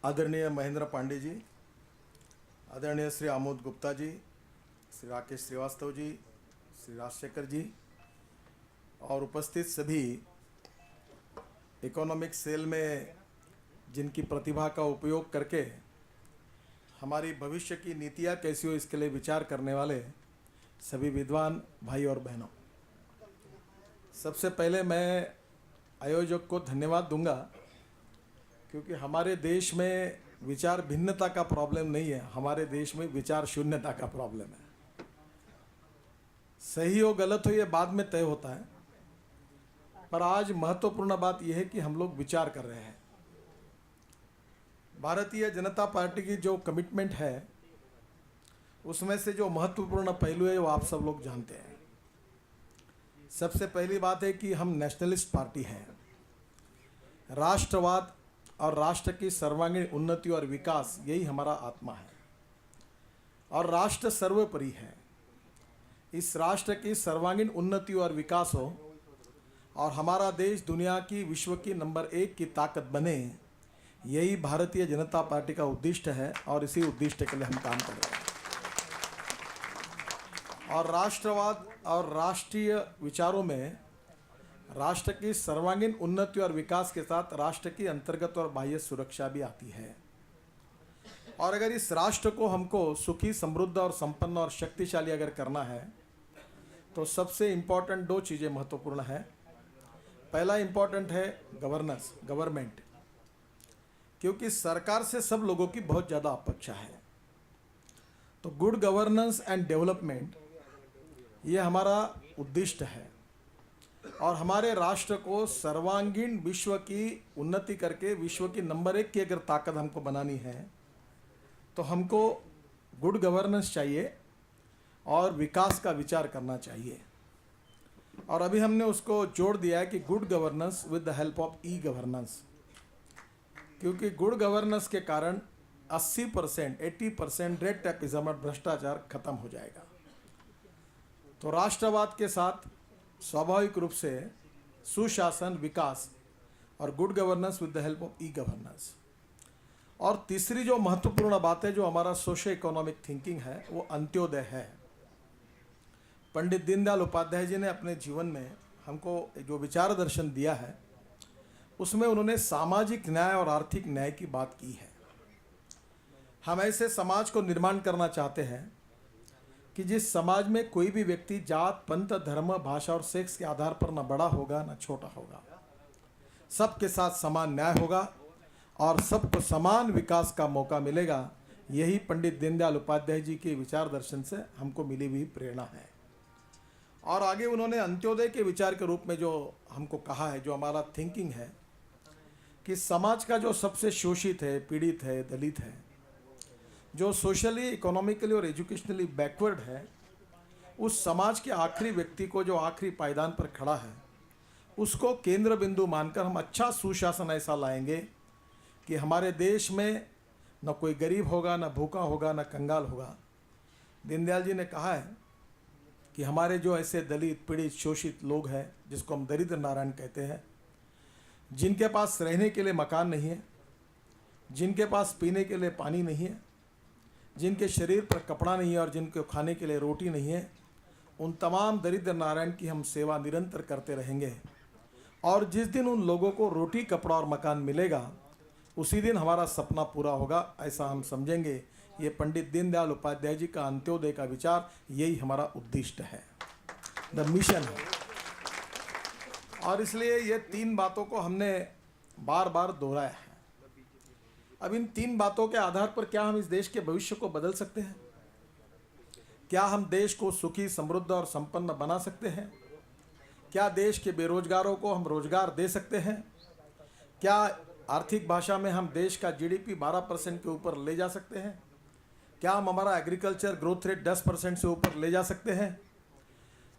आदरणीय महेंद्र पांडे जी, आदरणीय श्री आमोद गुप्ता जी, श्री राकेश श्रीवास्तव जी, श्री राजशेखर जी और उपस्थित सभी इकोनॉमिक सेल में जिनकी प्रतिभा का उपयोग करके हमारी भविष्य की नीतियाँ कैसी हो इसके लिए विचार करने वाले सभी विद्वान भाई और बहनों, सबसे पहले मैं आयोजक को धन्यवाद दूंगा क्योंकि हमारे देश में विचार भिन्नता का प्रॉब्लम नहीं है, हमारे देश में विचार शून्यता का प्रॉब्लम है। सही हो गलत हो ये बाद में तय होता है, पर आज महत्वपूर्ण बात यह है कि हम लोग विचार कर रहे हैं। भारतीय जनता पार्टी की जो कमिटमेंट है उसमें से जो महत्वपूर्ण पहलू है वो आप सब लोग जानते हैं। सबसे पहली बात है कि हम नेशनलिस्ट पार्टी हैं। राष्ट्रवाद और राष्ट्र की सर्वांगीण उन्नति और विकास यही हमारा आत्मा है और राष्ट्र सर्वोपरि है। इस राष्ट्र की सर्वांगीण उन्नति और विकास हो और हमारा देश दुनिया की विश्व की नंबर 1 की ताकत बने, यही भारतीय जनता पार्टी का उद्देश्य है और इसी उद्देश्य के लिए हम काम कर रहे हैं। और राष्ट्रवाद और राष्ट्रीय विचारों में राष्ट्र की सर्वांगीण उन्नति और विकास के साथ राष्ट्र की अंतर्गत और बाह्य सुरक्षा भी आती है। और अगर इस राष्ट्र को हमको सुखी, समृद्ध और संपन्न और शक्तिशाली अगर करना है तो सबसे इम्पोर्टेंट 2 चीज़ें महत्वपूर्ण है। पहला इम्पोर्टेंट है गवर्नेंस, गवर्नमेंट, क्योंकि सरकार से सब लोगों की बहुत ज़्यादा अपेक्षा है। तो गुड गवर्नेंस एंड डेवलपमेंट ये हमारा उद्दिष्ट है और हमारे राष्ट्र को सर्वांगीण विश्व की उन्नति करके विश्व की नंबर 1 की अगर ताकत हमको बनानी है तो हमको गुड गवर्नेंस चाहिए और विकास का विचार करना चाहिए। और अभी हमने उसको जोड़ दिया है कि good governance with the help of e governance, क्योंकि गुड गवर्नेंस के कारण 80%, 80% रेड टेपिज्म और भ्रष्टाचार खत्म हो जाएगा। तो राष्ट्रवाद के साथ स्वाभाविक रूप से सुशासन, विकास और good governance with the help of e governance. और तीसरी जो महत्वपूर्ण बात है, जो हमारा सोशो इकोनॉमिक थिंकिंग है, वो अंत्योदय है। पंडित दीनदयाल उपाध्याय जी ने अपने जीवन में हमको जो विचार दर्शन दिया है उसमें उन्होंने सामाजिक न्याय और आर्थिक न्याय की बात की है। हम ऐसे समाज को निर्माण करना चाहते हैं कि जिस समाज में कोई भी व्यक्ति जात, पंथ, धर्म, भाषा और सेक्स के आधार पर न बड़ा होगा न छोटा होगा, सबके साथ समान न्याय होगा और सबको समान विकास का मौका मिलेगा। यही पंडित दीनदयाल उपाध्याय जी के विचार दर्शन से हमको मिली हुई प्रेरणा है। और आगे उन्होंने अंत्योदय के विचार के रूप में जो हमको कहा है, जो हमारा थिंकिंग है कि समाज का जो सबसे शोषित है, पीड़ित है, दलित है, जो सोशली, इकोनॉमिकली और एजुकेशनली बैकवर्ड है, उस समाज के आखिरी व्यक्ति को, जो आखिरी पायदान पर खड़ा है, उसको केंद्र बिंदु मानकर हम अच्छा सुशासन ऐसा लाएंगे कि हमारे देश में न कोई गरीब होगा, न भूखा होगा, न कंगाल होगा। दीनदयाल जी ने कहा है कि हमारे जो ऐसे दलित, पीड़ित, शोषित लोग हैं, जिसको हम दरिद्र नारायण कहते हैं, जिनके पास रहने के लिए मकान नहीं है, जिनके पास पीने के लिए पानी नहीं है, जिनके शरीर पर कपड़ा नहीं है और जिनको खाने के लिए रोटी नहीं है, उन तमाम दरिद्र नारायण की हम सेवा निरंतर करते रहेंगे। और जिस दिन उन लोगों को रोटी, कपड़ा और मकान मिलेगा उसी दिन हमारा सपना पूरा होगा, ऐसा हम समझेंगे। ये पंडित दीनदयाल उपाध्याय जी का अंत्योदय का विचार, यही हमारा उद्दिष्ट है, द मिशन है। और इसलिए ये 3 बातों को हमने बार बार दोहराया है। अब इन 3 बातों के आधार पर क्या हम इस देश के भविष्य को बदल सकते हैं? क्या हम देश को सुखी, समृद्ध और संपन्न बना सकते हैं? क्या देश के बेरोजगारों को हम रोजगार दे सकते हैं? क्या आर्थिक भाषा में हम देश का जीडीपी 12% के ऊपर ले जा सकते हैं? क्या हम हमारा एग्रीकल्चर ग्रोथ रेट 10% से ऊपर ले जा सकते हैं?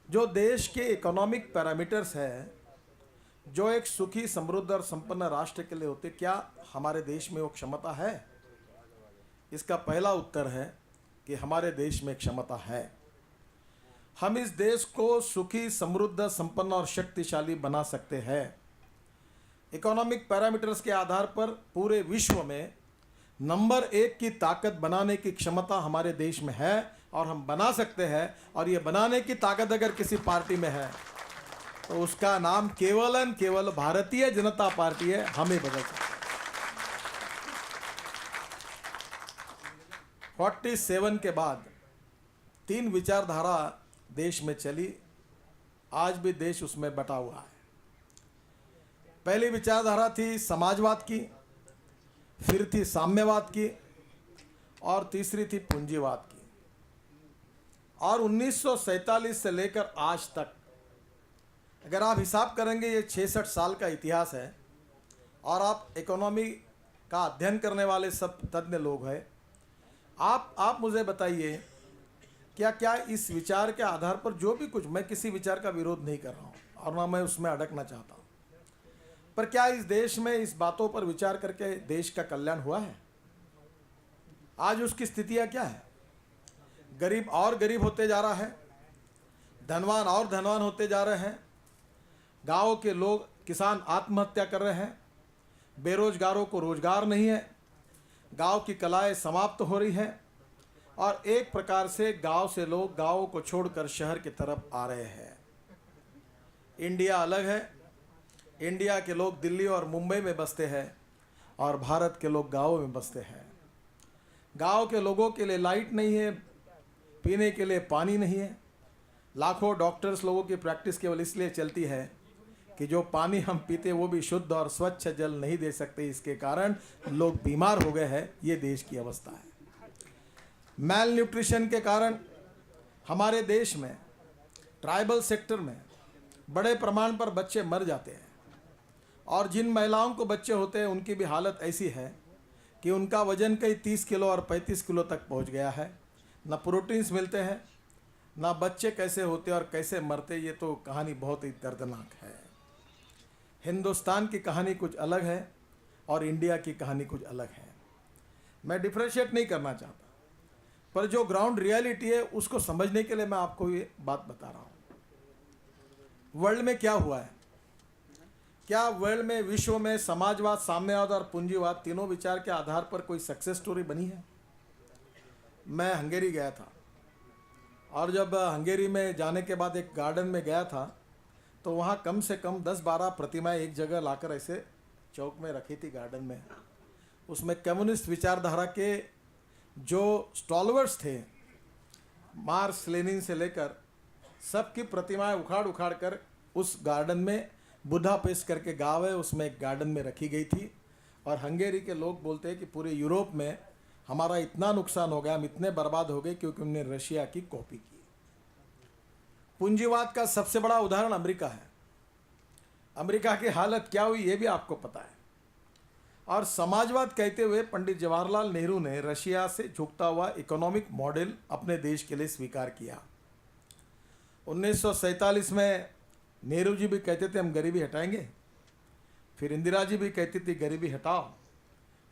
जो देश के इकोनॉमिक पैरामीटर्स है, जो एक सुखी, समृद्ध और संपन्न राष्ट्र के लिए होते, क्या हमारे देश में वो क्षमता है? इसका पहला उत्तर है कि हमारे देश में क्षमता है। हम इस देश को सुखी, समृद्ध, संपन्न और शक्तिशाली बना सकते हैं। इकोनॉमिक पैरामीटर्स के आधार पर पूरे विश्व में नंबर 1 की ताकत बनाने की क्षमता हमारे देश में है और हम बना सकते हैं। और ये बनाने की ताकत अगर किसी पार्टी में है तो उसका नाम केवल एंड केवल भारतीय जनता पार्टी है। हमें बदल सकते 47 के बाद 3 विचारधारा देश में चली, आज भी देश उसमें बटा हुआ है। पहली विचारधारा थी समाजवाद की, फिर थी साम्यवाद की और तीसरी थी पूंजीवाद की। और 1947 से लेकर आज तक अगर आप हिसाब करेंगे, ये 66 साल का इतिहास है। और आप इकोनॉमी का अध्ययन करने वाले सब तज्ञ लोग हैं, आप मुझे बताइए क्या इस विचार के आधार पर जो भी कुछ, मैं किसी विचार का विरोध नहीं कर रहा हूँ और ना मैं उसमें अड़कना चाहता हूँ, पर क्या इस देश में इस बातों पर विचार करके देश का कल्याण हुआ है? आज उसकी स्थितियाँ क्या है? गरीब और गरीब होते जा रहा है, धनवान और धनवान होते जा रहे हैं, गाँव के लोग किसान आत्महत्या कर रहे हैं, बेरोजगारों को रोजगार नहीं है, गांव की कलाएं समाप्त हो रही हैं और एक प्रकार से गांव से लोग गांवों को छोड़कर शहर की तरफ आ रहे हैं। इंडिया अलग है, इंडिया के लोग दिल्ली और मुंबई में बसते हैं और भारत के लोग गांवों में बसते हैं। गांव के लोगों के लिए लाइट नहीं है, पीने के लिए पानी नहीं है, लाखों डॉक्टर्स लोगों की प्रैक्टिस केवल इसलिए चलती है कि जो पानी हम पीते वो भी शुद्ध और स्वच्छ जल नहीं दे सकते, इसके कारण लोग बीमार हो गए हैं। ये देश की अवस्था है। मैल न्यूट्रिशन के कारण हमारे देश में ट्राइबल सेक्टर में बड़े प्रमाण पर बच्चे मर जाते हैं और जिन महिलाओं को बच्चे होते हैं उनकी भी हालत ऐसी है कि उनका वजन कई 30 किलो और 35 किलो तक पहुंच गया है। ना प्रोटीन्स मिलते हैं, ना बच्चे कैसे होते और कैसे मरते, ये तो कहानी बहुत ही दर्दनाक है। हिंदुस्तान की कहानी कुछ अलग है और इंडिया की कहानी कुछ अलग है। मैं डिफ्रेंशिएट नहीं करना चाहता, पर जो ग्राउंड रियलिटी है उसको समझने के लिए मैं आपको ये बात बता रहा हूँ। वर्ल्ड में क्या हुआ है? क्या वर्ल्ड में, विश्व में समाजवाद, साम्यवाद और पूंजीवाद तीनों विचार के आधार पर कोई सक्सेस स्टोरी बनी है? मैं हंगेरी गया था और जब हंगेरी में जाने के बाद एक गार्डन में गया था तो वहाँ कम से कम 10-12 प्रतिमाएं एक जगह लाकर ऐसे चौक में रखी थी गार्डन में। उसमें कम्युनिस्ट विचारधारा के जो स्टॉलवर्स थे, मार्क्स लेनिन से लेकर सबकी प्रतिमाएं उखाड़ उखाड़ कर उस गार्डन में, बुडापेस्ट करके गाँव है उसमें, एक गार्डन में रखी गई थी। और हंगेरी के लोग बोलते हैं कि पूरे यूरोप में हमारा इतना नुकसान हो गया, हम इतने बर्बाद हो गए क्योंकि उन्होंने रशिया की कॉपी की। पूंजीवाद का सबसे बड़ा उदाहरण अमेरिका है। अमेरिका की हालत क्या हुई ये भी आपको पता है। और समाजवाद कहते हुए पंडित जवाहरलाल नेहरू ने रशिया से झुकता हुआ इकोनॉमिक मॉडल अपने देश के लिए स्वीकार किया। 1947 में नेहरू जी भी कहते थे हम गरीबी हटाएंगे, फिर इंदिरा जी भी कहती थी गरीबी हटाओ,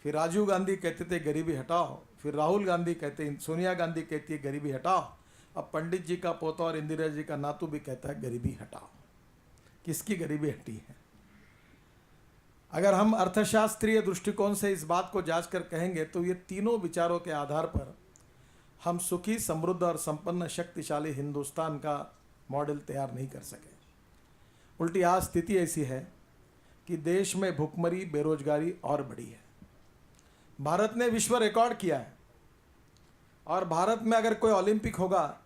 फिर राजीव गांधी कहते थे गरीबी हटाओ, फिर राहुल गांधी कहते, सोनिया गांधी कहती है गरीबी हटाओ, अब पंडित जी का पोता और इंदिरा जी का नातू भी कहता है गरीबी हटाओ। किसकी गरीबी हटी है? अगर हम अर्थशास्त्रीय दृष्टिकोण से इस बात को जांच कर कहेंगे तो ये तीनों विचारों के आधार पर हम सुखी, समृद्ध और संपन्न शक्तिशाली हिंदुस्तान का मॉडल तैयार नहीं कर सके। उल्टी आज स्थिति ऐसी है कि देश में भुखमरी, बेरोजगारी और बढ़ी है। भारत ने विश्व रिकॉर्ड किया है और भारत में अगर कोई ओलंपिक होगा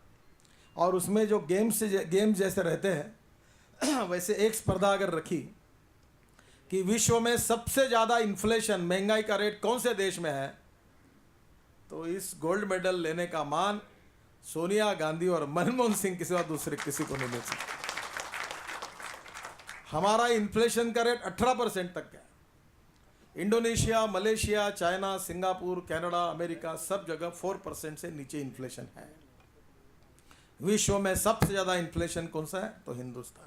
और उसमें जो गेम्स जैसे रहते हैं वैसे एक स्पर्धा अगर रखी कि विश्व में सबसे ज़्यादा इन्फ्लेशन, महंगाई का रेट कौन से देश में है, तो इस गोल्ड मेडल लेने का मान सोनिया गांधी और मनमोहन सिंह के सिवा दूसरे किसी को नहीं मिल सकता। हमारा इन्फ्लेशन का रेट 18% तक है। Indonesia, Malaysia, China, Singapore, Canada, America सब जगह 4% से नीचे इन्फ्लेशन है। विश्व में सबसे ज़्यादा इन्फ्लेशन कौन सा है, तो हिंदुस्तान।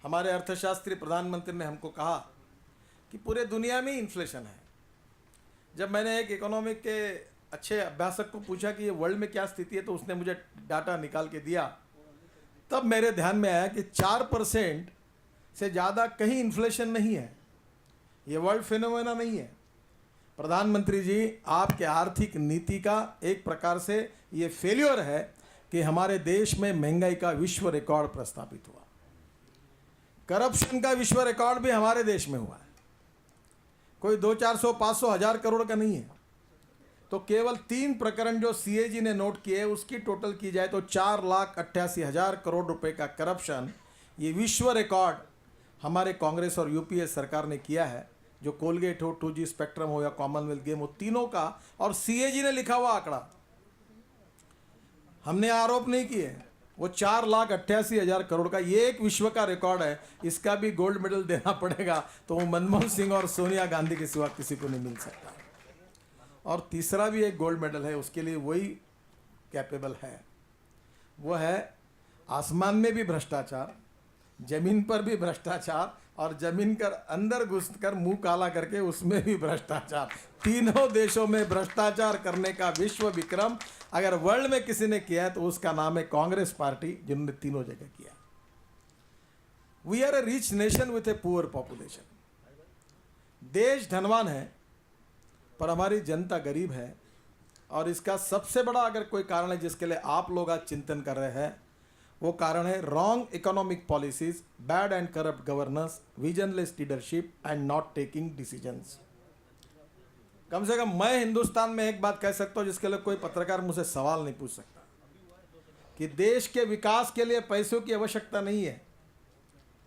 हमारे अर्थशास्त्री प्रधानमंत्री ने हमको कहा कि पूरे दुनिया में इन्फ्लेशन है। जब मैंने एक इकोनॉमिक के अच्छे अभ्यासक को पूछा कि ये वर्ल्ड में क्या स्थिति है, तो उसने मुझे डाटा निकाल के दिया। तब मेरे ध्यान में आया कि 4% से ज़्यादा कहीं इन्फ्लेशन नहीं है। ये वर्ल्ड फिनोमेना नहीं है। प्रधानमंत्री जी, आपके आर्थिक नीति का एक प्रकार से ये फेल्योर है कि हमारे देश में महंगाई का विश्व रिकॉर्ड प्रस्थापित हुआ, करप्शन का विश्व रिकॉर्ड भी हमारे देश में हुआ है। कोई 200, 400, 500, 1000 करोड़ का नहीं है। तो केवल 3 प्रकरण जो सीएजी ने नोट किए उसकी टोटल की जाए तो 4,88,000 करोड़ रुपए का करप्शन, ये विश्व रिकॉर्ड हमारे कांग्रेस और यूपीए सरकार ने किया है। जो कोलगेट हो, 2G स्पेक्ट्रम हो या कॉमनवेल्थ गेम हो, तीनों का, और सीएजी ने लिखा हुआ आंकड़ा, हमने आरोप नहीं किए। वो 4,88,000 करोड़ का ये एक विश्व का रिकॉर्ड है। इसका भी गोल्ड मेडल देना पड़ेगा, तो वो मनमोहन सिंह और सोनिया गांधी के सिवा किसी को नहीं मिल सकता। और तीसरा भी एक गोल्ड मेडल है, उसके लिए वही कैपेबल है, वो है आसमान में भी भ्रष्टाचार, जमीन पर भी भ्रष्टाचार, और जमीन कर अंदर घुसकर मुंह काला करके उसमें भी भ्रष्टाचार। तीनों देशों में भ्रष्टाचार करने का विश्व विक्रम अगर वर्ल्ड में किसी ने किया है तो उसका नाम है कांग्रेस पार्टी, जिन्होंने तीनों जगह किया। We are a rich nation with a poor population. देश धनवान है पर हमारी जनता गरीब है, और इसका सबसे बड़ा अगर कोई कारण है जिसके लिए आप लोग आज चिंतन कर रहे हैं, वो कारण है wrong economic policies, bad and corrupt governance, visionless leadership and not taking decisions. कम से कम मैं हिंदुस्तान में एक बात कह सकता हूं जिसके लिए कोई पत्रकार मुझसे सवाल नहीं पूछ सकता, कि देश के विकास के लिए पैसों की आवश्यकता नहीं है,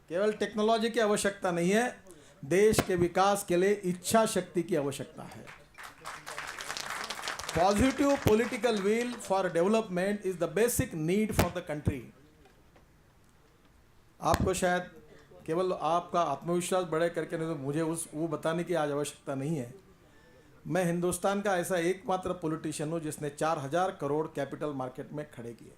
केवल टेक्नोलॉजी की आवश्यकता नहीं है, देश के विकास के लिए इच्छा शक्ति की आवश्यकता है। Positive political will for development is the basic need for the country. आपको शायद केवल आपका आत्मविश्वास बढ़े करके नहीं, तो मुझे वो बताने की आज आवश्यकता नहीं है। मैं हिंदुस्तान का ऐसा एकमात्र पॉलिटिशियन हूँ जिसने 4,000 करोड़ कैपिटल मार्केट में खड़े किए,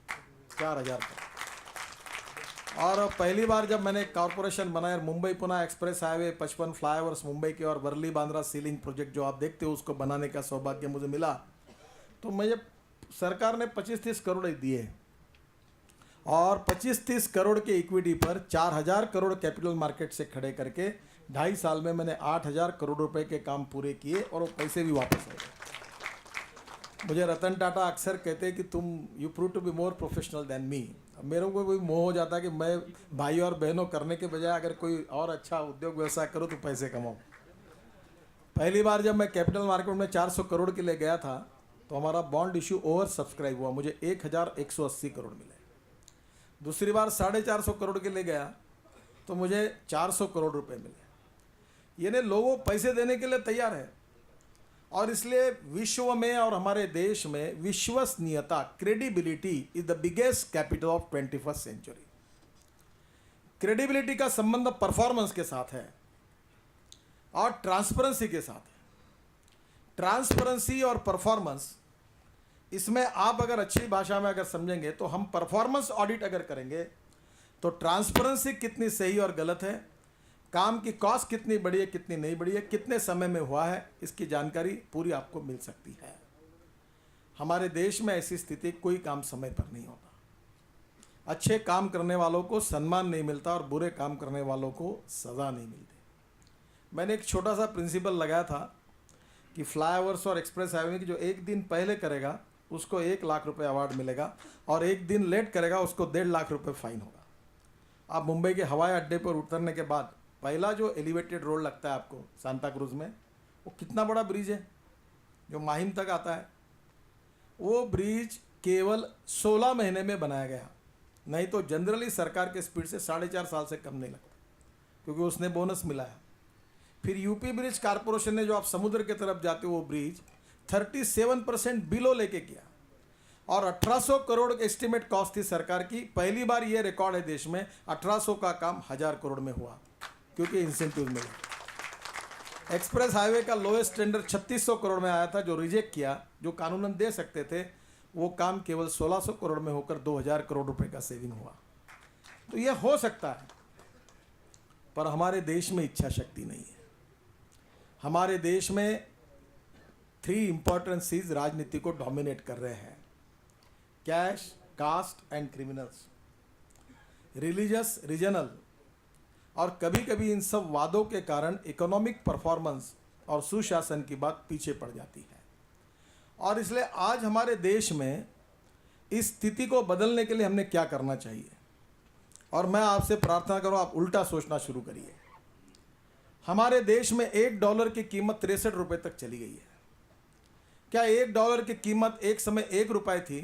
4,000 करोड़। और पहली बार जब मैंने कॉरपोरेशन बनाया, Mumbai Pune express highway, 55 flyovers Mumbai के, और वर्ली बांद्रा सीलिंग प्रोजेक्ट जो आप देखते हो, उसको बनाने का सौभाग्य मुझे मिला, तो मुझे सरकार ने 25-30 करोड़ दिए, और 25-30 करोड़ के इक्विटी पर 4,000 करोड़ कैपिटल मार्केट से खड़े करके 2.5 साल में मैंने 8,000 करोड़ रुपए के काम पूरे किए, और वो पैसे भी वापस आए। मुझे रतन टाटा अक्सर कहते हैं कि तुम you prove to be more professional than me. मेरे को कोई मोह हो जाता है कि मैं भाई और बहनों करने के बजाय अगर कोई और अच्छा उद्योग व्यवसाय करूँ तो पैसे कमाऊँ। पहली बार जब मैं कैपिटल मार्केट में 400 करोड़ के लिए गया था तो हमारा बॉन्ड इश्यू ओवर सब्सक्राइब हुआ, मुझे 1,180 करोड़ मिले। दूसरी बार 450 करोड़ के लिए गया तो मुझे 400 करोड़ रुपए मिले। यानी लोगों पैसे देने के लिए तैयार है, और इसलिए विश्व में और हमारे देश में विश्वसनीयता, credibility is the biggest capital of 21st century. Credibility का संबंध परफॉर्मेंस के साथ है और ट्रांसपेरेंसी के साथ है। ट्रांसपेरेंसी और परफॉर्मेंस, इसमें आप अगर अच्छी भाषा में अगर समझेंगे तो हम परफॉर्मेंस ऑडिट अगर करेंगे तो ट्रांसपेरेंसी कितनी सही और गलत है, काम की कॉस्ट कितनी बढ़ी है कितनी नहीं बढ़ी है, कितने समय में हुआ है, इसकी जानकारी पूरी आपको मिल सकती है। हमारे देश में ऐसी स्थिति, कोई काम समय पर नहीं होता, अच्छे काम करने वालों को सम्मान नहीं मिलता और बुरे काम करने वालों को सज़ा नहीं मिलती। मैंने एक छोटा सा प्रिंसिपल लगाया था कि फ्लाईओवर्स और एक्सप्रेस हाईवे की जो एक दिन पहले करेगा उसको 1 लाख रुपए अवार्ड मिलेगा, और एक दिन लेट करेगा उसको 1.5 लाख रुपए फाइन होगा। आप मुंबई के हवाई अड्डे पर उतरने के बाद पहला जो एलिवेटेड रोड लगता है आपको सांता क्रूज में, वो कितना बड़ा ब्रिज है जो माहिम तक आता है। वो ब्रिज केवल 16 महीने में बनाया गया, नहीं तो जनरली सरकार के स्पीड से 4.5 साल से कम नहीं लगता, क्योंकि उसने बोनस मिला है। फिर यूपी ब्रिज कारपोरेशन ने, जो आप समुद्र की तरफ जाते हो, वो ब्रिज 37% बिलो लेके किया, और 1800 करोड़ एस्टिमेट कॉस्ट थी सरकार की। पहली बार ये रिकॉर्ड है देश में 1800 का काम 1000 करोड़ में हुआ, क्योंकि इंसेंटिव मिले। एक्सप्रेस हाईवे का लोएस्ट टेंडर 3600 करोड़ में आया था, जो रिजेक्ट किया, जो कानूनन दे सकते थे, वो काम केवल 1600 करोड़ में होकर 2000 करोड़ रुपए का सेविंग हुआ। तो ये हो सकता है, पर हमारे देश में इच्छा शक्ति नहीं है। हमारे देश में 3 इंपॉर्टेंट चीज राजनीति को डोमिनेट कर रहे हैं: cash, caste and criminals, religious, regional. और कभी कभी इन सब वादों के कारण इकोनॉमिक परफॉर्मेंस और सुशासन की बात पीछे पड़ जाती है। और इसलिए आज हमारे देश में इस स्थिति को बदलने के लिए हमने क्या करना चाहिए, और मैं आपसे प्रार्थना करूं आप उल्टा सोचना शुरू करिए। हमारे देश में $1 की कीमत 63 रुपये तक चली गई है। क्या $1 की कीमत एक समय ₹1 थी?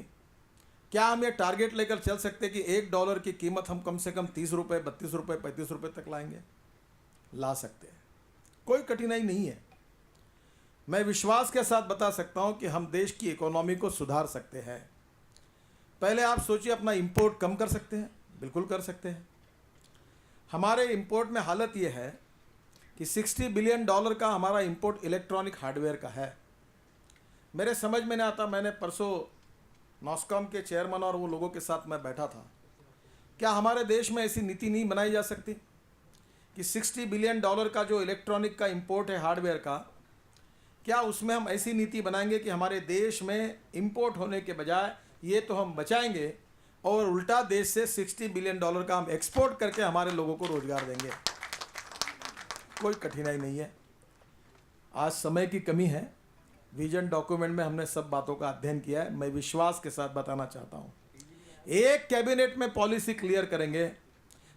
क्या हम ये टारगेट लेकर चल सकते कि $1 की कीमत हम कम से कम 30 रुपये, 32 रुपये, 35 रुपये तक लाएंगे? ला सकते हैं, कोई कठिनाई नहीं है। मैं विश्वास के साथ बता सकता हूं कि हम देश की इकोनॉमी को सुधार सकते हैं। पहले आप सोचिए, अपना इंपोर्ट कम कर सकते हैं, बिल्कुल कर सकते हैं। हमारे इंपोर्ट में हालत यह है कि $60 बिलियन का हमारा इंपोर्ट इलेक्ट्रॉनिक हार्डवेयर का है। मेरे समझ में नहीं आता, मैंने परसों नॉस्कॉम के चेयरमैन और वो लोगों के साथ मैं बैठा था, क्या हमारे देश में ऐसी नीति नहीं बनाई जा सकती कि $60 बिलियन का जो इलेक्ट्रॉनिक का इंपोर्ट है हार्डवेयर का, क्या उसमें हम ऐसी नीति बनाएंगे कि हमारे देश में इंपोर्ट होने के बजाय ये तो हम बचाएंगे और उल्टा देश से $60 बिलियन का हम एक्सपोर्ट करके हमारे लोगों को रोजगार देंगे। कोई कठिनाई नहीं है। आज समय की कमी है, विजन डॉक्यूमेंट में हमने सब बातों का अध्ययन किया है। मैं विश्वास के साथ बताना चाहता हूँ, एक कैबिनेट में पॉलिसी क्लियर करेंगे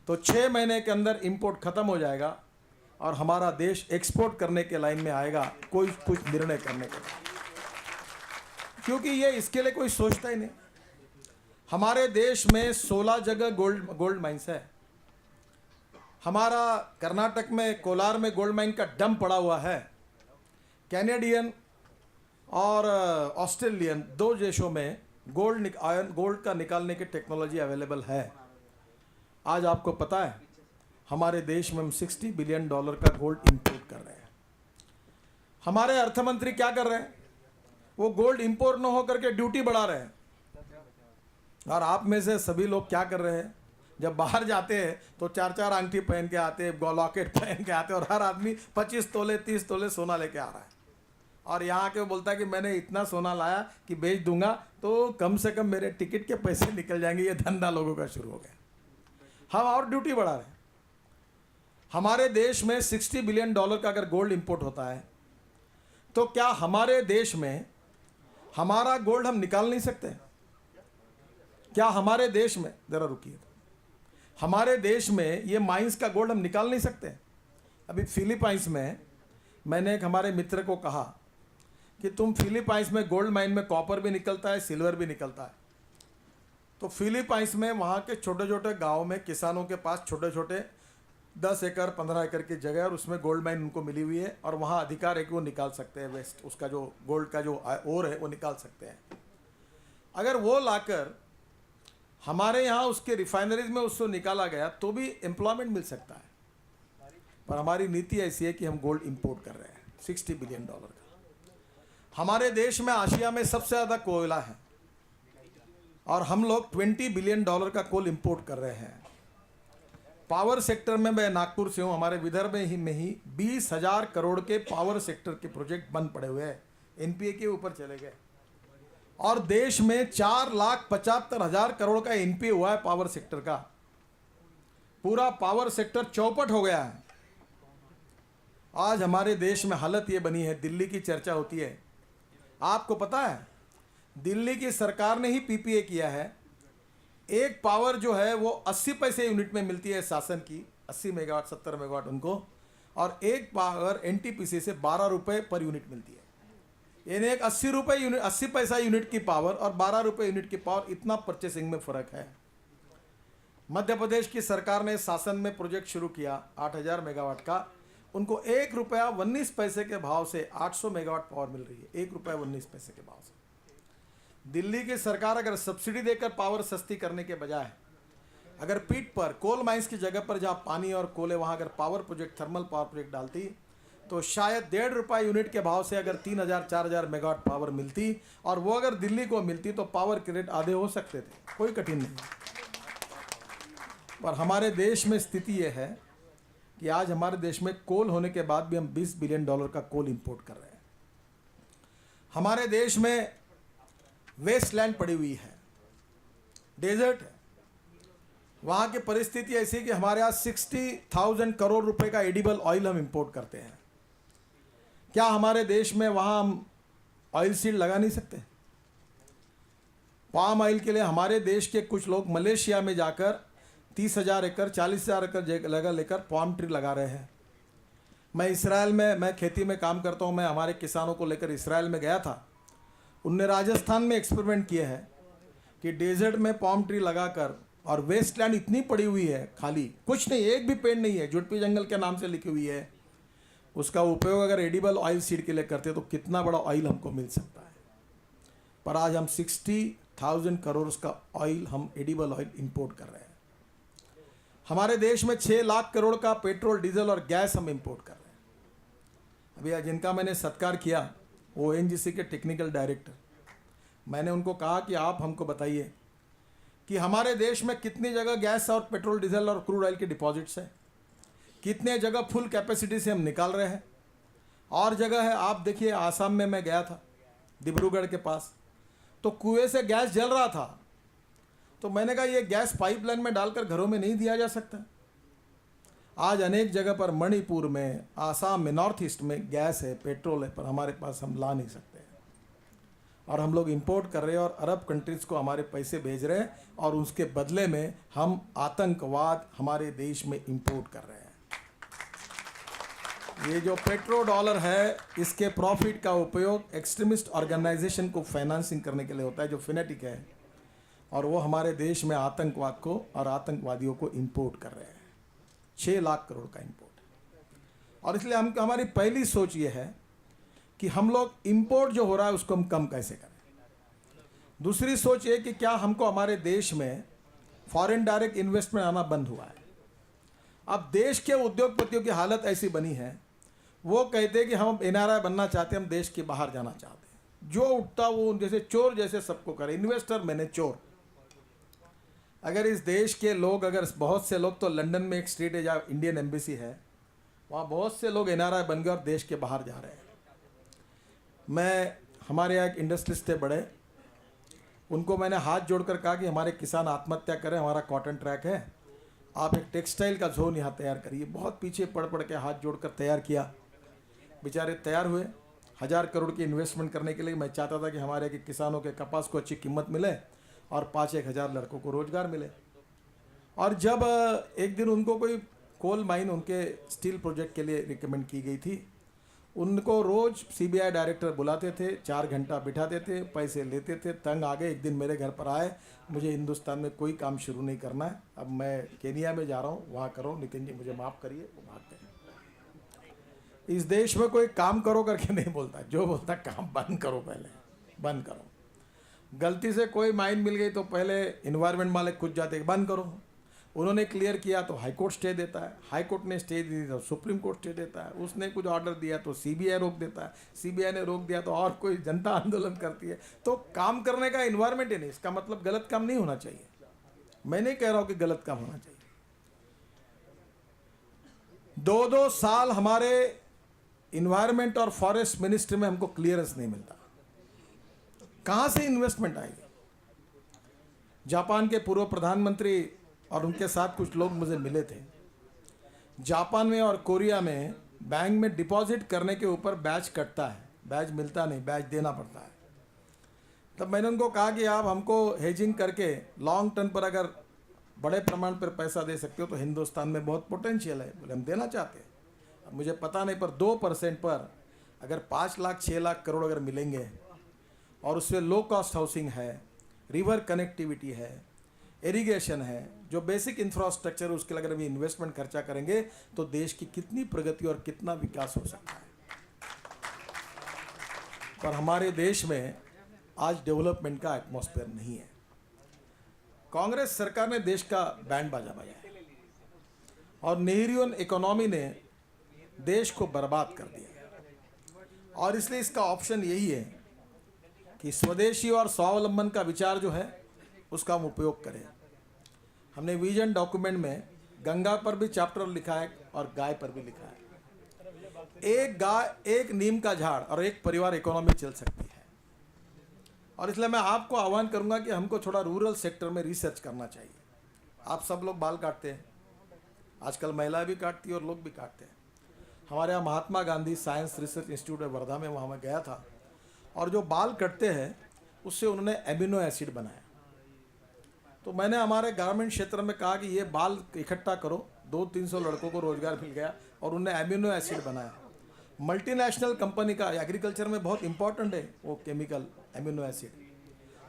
तो 6 महीने के अंदर इंपोर्ट खत्म हो जाएगा और हमारा देश एक्सपोर्ट करने के लाइन में आएगा, कोई कुछ निर्णय करने के बाद। क्योंकि ये इसके लिए कोई सोचता ही नहीं। हमारे देश में 16 जगह गोल्ड माइंस है। हमारा कर्नाटक में कोलार में गोल्ड माइन का डंप पड़ा हुआ है। कैनेडियन और ऑस्ट्रेलियन 2 देशों में गोल्ड का निकालने की टेक्नोलॉजी अवेलेबल है। आज आपको पता है हमारे देश में हम $60 बिलियन का गोल्ड इंपोर्ट कर रहे हैं। हमारे अर्थमंत्री क्या कर रहे हैं? वो गोल्ड इंपोर्ट न हो करके ड्यूटी बढ़ा रहे हैं। और आप में से सभी लोग क्या कर रहे हैं? जब बाहर जाते हैं तो 4-4 अंगठी पहन के आते हैं, लॉकेट पहन के आते हैं, और हर आदमी 25 तोले 30 तोले सोना लेके आ रहा है। और यहाँ के वो बोलता है कि मैंने इतना सोना लाया कि बेच दूंगा तो कम से कम मेरे टिकट के पैसे निकल जाएंगे। ये धंधा लोगों का शुरू हो गया। हम और ड्यूटी बढ़ा रहे हैं। हमारे देश में $60 बिलियन का अगर गोल्ड इंपोर्ट होता है तो क्या हमारे देश में हमारा गोल्ड हम निकाल नहीं सकते? क्या हमारे देश में, जरा रुकिए, हमारे देश में ये माइंस का गोल्ड हम निकाल नहीं सकते? अभी फिलीपाइंस में मैंने एक हमारे मित्र को कहा कि तुम फिलीपाइंस में गोल्ड माइन में कॉपर भी निकलता है, सिल्वर भी निकलता है। तो फिलीपाइंस में वहाँ के छोटे छोटे गाँव में किसानों के पास छोटे छोटे 10 एकड़ 15 एकड़ की जगह और उसमें गोल्ड माइन उनको मिली हुई है और वहाँ अधिकार है कि वो निकाल सकते हैं वेस्ट, उसका जो गोल्ड का जो ओर है वो निकाल सकते हैं। अगर वो लाकर हमारे यहाँ उसके रिफाइनरीज में उसको निकाला गया तो भी एम्प्लॉयमेंट मिल सकता है। पर हमारी नीति ऐसी है कि हम गोल्ड इंपोर्ट कर रहे हैं $60 बिलियन का। हमारे देश में आशिया में सबसे ज़्यादा कोयला है और हम लोग $20 बिलियन का कोल इंपोर्ट कर रहे हैं। पावर सेक्टर में, मैं नागपुर से हूँ, हमारे विदर्भ में ही 20,000 करोड़ के पावर सेक्टर के प्रोजेक्ट बंद पड़े हुए हैं, एनपीए के ऊपर चले गए। और देश में 4,75,000 करोड़ का एनपीए हुआ है पावर सेक्टर का। पूरा पावर सेक्टर चौपट हो गया है। आज हमारे देश में हालत ये बनी है, दिल्ली की चर्चा होती है। आपको पता है दिल्ली की सरकार ने ही पीपीए किया है। एक पावर जो है वो 80 पैसे यूनिट में मिलती है शासन की, 80 मेगावाट 70 मेगावाट उनको, और एक पावर एनटीपीसी से 12 रुपये पर यूनिट मिलती है। यानी एक 80 पैसा यूनिट की पावर और 12 रुपये यूनिट की पावर, इतना परचेसिंग में फ़र्क है। मध्य प्रदेश की सरकार ने शासन में प्रोजेक्ट शुरू किया 8,000 मेगावाट का, उनको ₹1.19 के भाव से 800 मेगावाट पावर मिल रही है, ₹1.19 के भाव से। दिल्ली की सरकार अगर सब्सिडी देकर पावर सस्ती करने के बजाय अगर पीठ पर कोल माइंस की जगह पर जहाँ पानी और कोले वहाँ अगर power project, thermal power project डालती तो शायद ₹1.5 यूनिट के भाव से अगर 3,000-4,000 मेगावाट पावर मिलती और वो अगर दिल्ली को मिलती तो पावर के रेट आधे हो सकते थे, कोई कठिन नहीं। पर हमारे देश में स्थिति यह है कि आज हमारे देश में कोल होने के बाद भी हम $20 बिलियन का कोल इंपोर्ट कर रहे हैं। हमारे देश में वेस्टलैंड पड़ी हुई है, डेजर्ट है। वहाँ की परिस्थिति ऐसी कि हमारे यहाँ 60,000 करोड़ रुपए का एडिबल ऑयल हम इंपोर्ट करते हैं। क्या हमारे देश में वहाँ हम ऑयल सीड लगा नहीं सकते? पाम ऑयल के लिए हमारे देश के कुछ लोग मलेशिया में जाकर 30,000 एकड़ 40,000 एकड़ जगह लेकर पाम ट्री लगा रहे हैं। मैं इसराइल में, मैं खेती में काम करता हूँ, मैं हमारे किसानों को लेकर इसराइल में गया था। उनने राजस्थान में एक्सपेरिमेंट किए हैं कि डेजर्ट में पाम ट्री लगाकर, और वेस्टलैंड इतनी पड़ी हुई है खाली, कुछ नहीं, एक भी पेड़ नहीं है, जुड़पी जंगल के नाम से लिखी हुई है। उसका उपयोग अगर एडिबल ऑयल सीड के लिए करते तो कितना बड़ा ऑयल हमको मिल सकता है। पर आज हम 60,000 करोड़ का ऑयल, हम एडिबल ऑयल इंपोर्ट कर रहे हैं। हमारे देश में 6 लाख करोड़ का पेट्रोल, डीजल और गैस हम इंपोर्ट कर रहे हैं। अभी आज जिनका मैंने सत्कार किया, वो ONGC के टेक्निकल डायरेक्टर, मैंने उनको कहा कि आप हमको बताइए कि हमारे देश में कितनी जगह गैस और पेट्रोल, डीजल और क्रूड ऑयल के डिपॉजिट्स हैं, कितने जगह फुल कैपेसिटी से हम निकाल रहे हैं, और जगह है, आप देखिए आसाम में मैं गया था, डिब्रूगढ़ के पास, तो कुएं से गैस जल रहा था। तो मैंने कहा ये गैस पाइपलाइन में डालकर घरों में नहीं दिया जा सकता? आज अनेक जगह पर, मणिपुर में, आसाम में, नॉर्थ ईस्ट में गैस है, पेट्रोल है, पर हमारे पास हम ला नहीं सकते हैं। और हम लोग इंपोर्ट कर रहे हैं और अरब कंट्रीज़ को हमारे पैसे भेज रहे हैं, और उसके बदले में हम आतंकवाद हमारे देश में इंपोर्ट कर रहे हैं। ये जो पेट्रो डॉलर है, इसके प्रॉफिट का उपयोग एक्सट्रीमिस्ट ऑर्गेनाइजेशन को फाइनेंसिंग करने के लिए होता है, जो फिनेटिक है, और वो हमारे देश में आतंकवाद को और आतंकवादियों को इंपोर्ट कर रहे हैं। 6 लाख करोड़ का इंपोर्ट। और इसलिए हमारी पहली सोच ये है कि हम लोग इंपोर्ट जो हो रहा है उसको हम कम कैसे करें। दूसरी सोच ये कि क्या हमको हमारे देश में फॉरेन डायरेक्ट इन्वेस्टमेंट आना बंद हुआ है। अब देश के उद्योगपतियों की हालत ऐसी बनी है, वो कहते हैं कि हम NRI बनना चाहते हैं, हम देश के बाहर जाना चाहते हैं। जो उठता वो जैसे चोर जैसे सबको करे, इन्वेस्टर मैंने चोर। अगर इस देश के लोग, अगर बहुत से लोग, तो लंदन में एक स्ट्रीट है जहाँ इंडियन एम्बेसी है, वहाँ बहुत से लोग NRI बन गए और देश के बाहर जा रहे हैं। हमारे यहाँ एक इंडस्ट्रिस्ट थे बड़े, उनको मैंने हाथ जोड़कर कहा कि हमारे किसान आत्महत्या करें, हमारा कॉटन ट्रैक है, आप एक टेक्सटाइल का जोन यहाँ तैयार करिए। बहुत पीछे पड़ के हाथ जोड़कर तैयार किया, बेचारे तैयार हुए। 1000 करोड़ की इन्वेस्टमेंट करने के लिए मैं चाहता था कि हमारे के किसानों के कपास को अच्छी कीमत मिले और 5-1 हज़ार लड़कों को रोजगार मिले। और जब एक दिन उनको कोई कोल माइन, उनके स्टील प्रोजेक्ट के लिए रिकमेंड की गई थी, उनको रोज CBI डायरेक्टर बुलाते थे, 4 घंटा बिठाते थे, पैसे लेते थे। तंग आ गए, एक दिन मेरे घर पर आए, मुझे हिंदुस्तान में कोई काम शुरू नहीं करना है, अब मैं केनिया में जा रहा हूँ, वहाँ करो, नितिन जी मुझे माफ़ करिए। वो भागते हैं। इस देश में कोई काम करो करके नहीं बोलता, जो बोलता काम बंद करो, पहले बंद करो। गलती से कोई माइन मिल गई तो पहले इन्वायरमेंट वाले खुद जाते बंद करो। उन्होंने क्लियर किया तो हाई कोर्ट स्टे देता है, हाई कोर्ट ने स्टे दी तो सुप्रीम कोर्ट स्टे देता है, उसने कुछ ऑर्डर दिया तो CBI रोक देता है, CBI ने रोक दिया तो और कोई जनता आंदोलन करती है। तो काम करने का इन्वायरमेंट ही नहीं। इसका मतलब गलत काम नहीं होना चाहिए, मैं नहीं कह रहा हूँ कि गलत काम होना चाहिए। 2-2 साल हमारे इन्वायरमेंट और फॉरेस्ट मिनिस्ट्री में हमको क्लियरेंस नहीं मिलता, कहाँ से इन्वेस्टमेंट आएगी। जापान के पूर्व प्रधानमंत्री और उनके साथ कुछ लोग मुझे मिले थे। जापान में और कोरिया में बैंक में डिपॉजिट करने के ऊपर बैच कटता है, बैच मिलता नहीं, बैच देना पड़ता है। तब मैंने उनको कहा कि आप हमको हेजिंग करके लॉन्ग टर्म पर अगर बड़े प्रमाण पर पैसा दे सकते हो तो हिंदुस्तान में बहुत पोटेंशियल है। बोले हम देना चाहते हैं। अब मुझे पता नहीं, पर 2% पर अगर 5 लाख 6 लाख करोड़ अगर मिलेंगे, और उसमें लो कॉस्ट हाउसिंग है, रिवर कनेक्टिविटी है, इरिगेशन है, जो बेसिक इंफ्रास्ट्रक्चर, उसके लिए अगर भी इन्वेस्टमेंट खर्चा करेंगे तो देश की कितनी प्रगति और कितना विकास हो सकता है। पर हमारे देश में आज डेवलपमेंट का एटमॉस्फेयर नहीं है। कांग्रेस सरकार ने देश का बैंड बाजा बजाया और नेहरून इकोनॉमी ने देश को बर्बाद कर दिया। और इसलिए इसका ऑप्शन यही है कि स्वदेशी और स्वावलंबन का विचार जो है उसका हम उपयोग करें। हमने विजन डॉक्यूमेंट में गंगा पर भी चैप्टर लिखा है और गाय पर भी लिखा है। एक गाय, एक नीम का झाड़ और एक परिवार इकोनॉमी चल सकती है। और इसलिए मैं आपको आह्वान करूंगा कि हमको थोड़ा रूरल सेक्टर में रिसर्च करना चाहिए। आप सब लोग बाल काटते हैं, आजकल महिलाएं भी काटती है और लोग भी काटते हैं। हमारे यहाँ Mahatma Gandhi science research institute है वर्धा में, वहाँ मैं गया था, और जो बाल कटते हैं उससे उन्होंने एमिनो एसिड बनाया। तो मैंने हमारे गारमेंट क्षेत्र में कहा कि ये बाल इकट्ठा करो, 200-300 लड़कों को रोजगार मिल गया, और उन्होंने एमिनो एसिड बनाया। मल्टीनेशनल कंपनी का, एग्रीकल्चर में बहुत इंपॉर्टेंट है वो केमिकल एमिनो एसिड।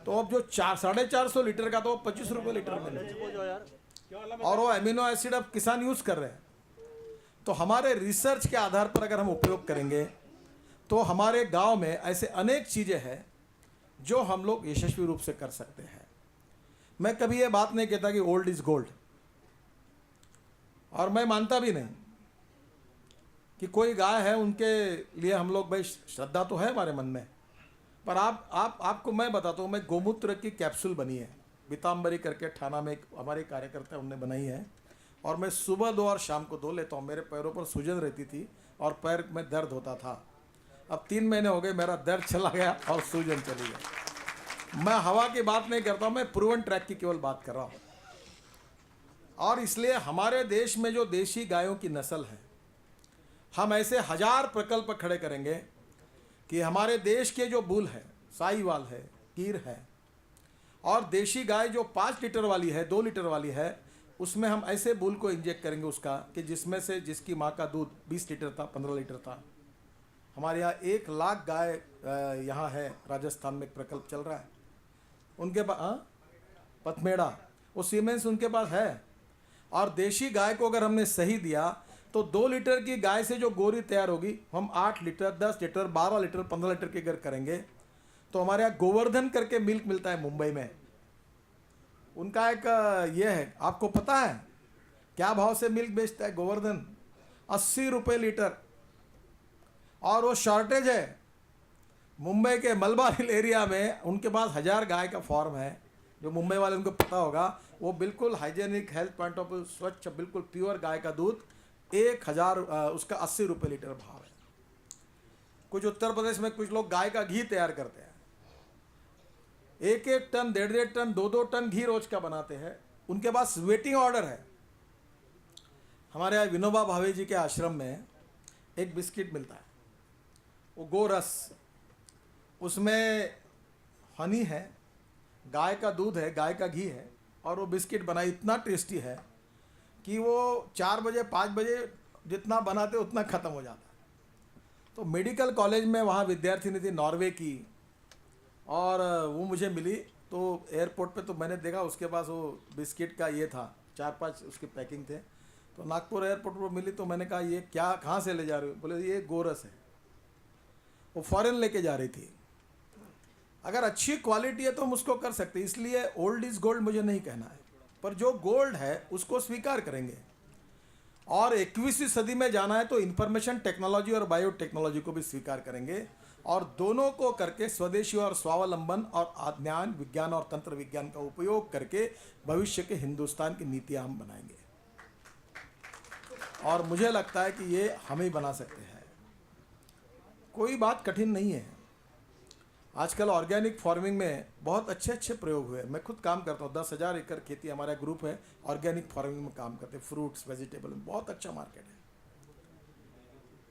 तो अब जो 450 लीटर का तो 25 रुपये लीटर में, और वो एमिनो एसिड अब किसान यूज कर रहे हैं। तो हमारे रिसर्च के आधार पर अगर हम उपयोग करेंगे तो हमारे गांव में ऐसे अनेक चीजें हैं जो हम लोग यशस्वी रूप से कर सकते हैं। मैं कभी ये बात नहीं कहता कि ओल्ड इज गोल्ड, और मैं मानता भी नहीं कि कोई गाय है उनके लिए हम लोग, भाई श्रद्धा तो है हमारे मन में, पर आपको मैं बताता हूँ, मैं गोमूत्र की कैप्सूल बनी है, बीताम्बरी करके ठाना में एक हमारे कार्यकर्ता उनने बनाई है, और मैं सुबह 2 और शाम को 2 लेता हूँ। मेरे पैरों पर सूजन रहती थी और पैर में दर्द होता था। अब 3 महीने हो गए, मेरा दर्द चला गया और सूजन चली गई। मैं हवा की बात नहीं करता हूँ, मैं प्रूवन ट्रैक की केवल बात कर रहा हूँ। और इसलिए हमारे देश में जो देशी गायों की नस्ल है, हम ऐसे 1000 प्रकल्प खड़े करेंगे कि हमारे देश के जो बुल है, साहीवाल है, गिर है, और देशी गाय जो 5 लीटर वाली है, 2 लीटर वाली है, उसमें हम ऐसे बुल को इंजेक्ट करेंगे उसका कि जिसमें से जिसकी माँ का दूध 20 लीटर था, 15 लीटर था। हमारे यहाँ 1 लाख गाय यहाँ है, राजस्थान में एक प्रकल्प चल रहा है उनके पास, पथमेड़ा, वो सीमेंस उनके पास है। और देशी गाय को अगर हमने सही दिया तो 2 लीटर की गाय से जो गोरी तैयार होगी, हम 8 लीटर, 10 लीटर, 12 लीटर, 15 लीटर की अगर करेंगे तो हमारे यहाँ गोवर्धन करके मिल्क मिलता है मुंबई में, उनका एक ये है, आपको पता है क्या भाव से मिल्क बेचता है गोवर्धन? 80 रुपये लीटर। और वो शॉर्टेज है मुंबई के मलबा हिल एरिया में, उनके पास 1000 गाय का फार्म है, जो मुंबई वाले उनको पता होगा, वो बिल्कुल hygienic, health point of view स्वच्छ, बिल्कुल प्योर गाय का दूध, 1000 उसका 80 रुपये लीटर भाव है। कुछ उत्तर प्रदेश में कुछ लोग गाय का घी तैयार करते हैं, 1-1 टन, 1.5 टन, 2-2 टन घी रोज का बनाते हैं, उनके पास वेटिंग ऑर्डर है। हमारे यहाँ विनोबा भावे जी के आश्रम में एक बिस्किट मिलता है, वो गोरस, उसमें हनी है, गाय का दूध है, गाय का घी है, और वो बिस्किट बना इतना टेस्टी है कि वो 4 बजे 5 बजे जितना बनाते उतना ख़त्म हो जाता है। तो मेडिकल कॉलेज में वहाँ विद्यार्थिनी थी नॉर्वे की, और वो मुझे मिली, तो एयरपोर्ट पे तो मैंने देखा उसके पास वो बिस्किट का ये था, 4-5 उसके पैकिंग थे। तो नागपुर एयरपोर्ट पर मिली तो मैंने कहा ये क्या, कहाँ से ले जा रहे हो? बोले ये गोरस है, वो फॉरेन लेके जा रही थी। अगर अच्छी क्वालिटी है तो हम उसको कर सकते हैं, इसलिए ओल्ड इज गोल्ड मुझे नहीं कहना है, पर जो गोल्ड है उसको स्वीकार करेंगे। और 21वीं सदी में जाना है तो इंफॉर्मेशन टेक्नोलॉजी और बायोटेक्नोलॉजी को भी स्वीकार करेंगे, और दोनों को करके स्वदेशी और स्वावलंबन और ज्ञान, विज्ञान और तंत्र विज्ञान का उपयोग करके भविष्य के हिंदुस्तान की नीतियाँ हम बनाएंगे। और मुझे लगता है कि ये हम ही बना सकते हैं, कोई बात कठिन नहीं है। आजकल ऑर्गेनिक फार्मिंग में बहुत अच्छे अच्छे प्रयोग हुए। मैं खुद काम करता हूँ, 10,000 एकड़ खेती हमारा ग्रुप है, ऑर्गेनिक फार्मिंग में काम करते हैं, फ्रूट्स वेजिटेबल में बहुत अच्छा मार्केट है।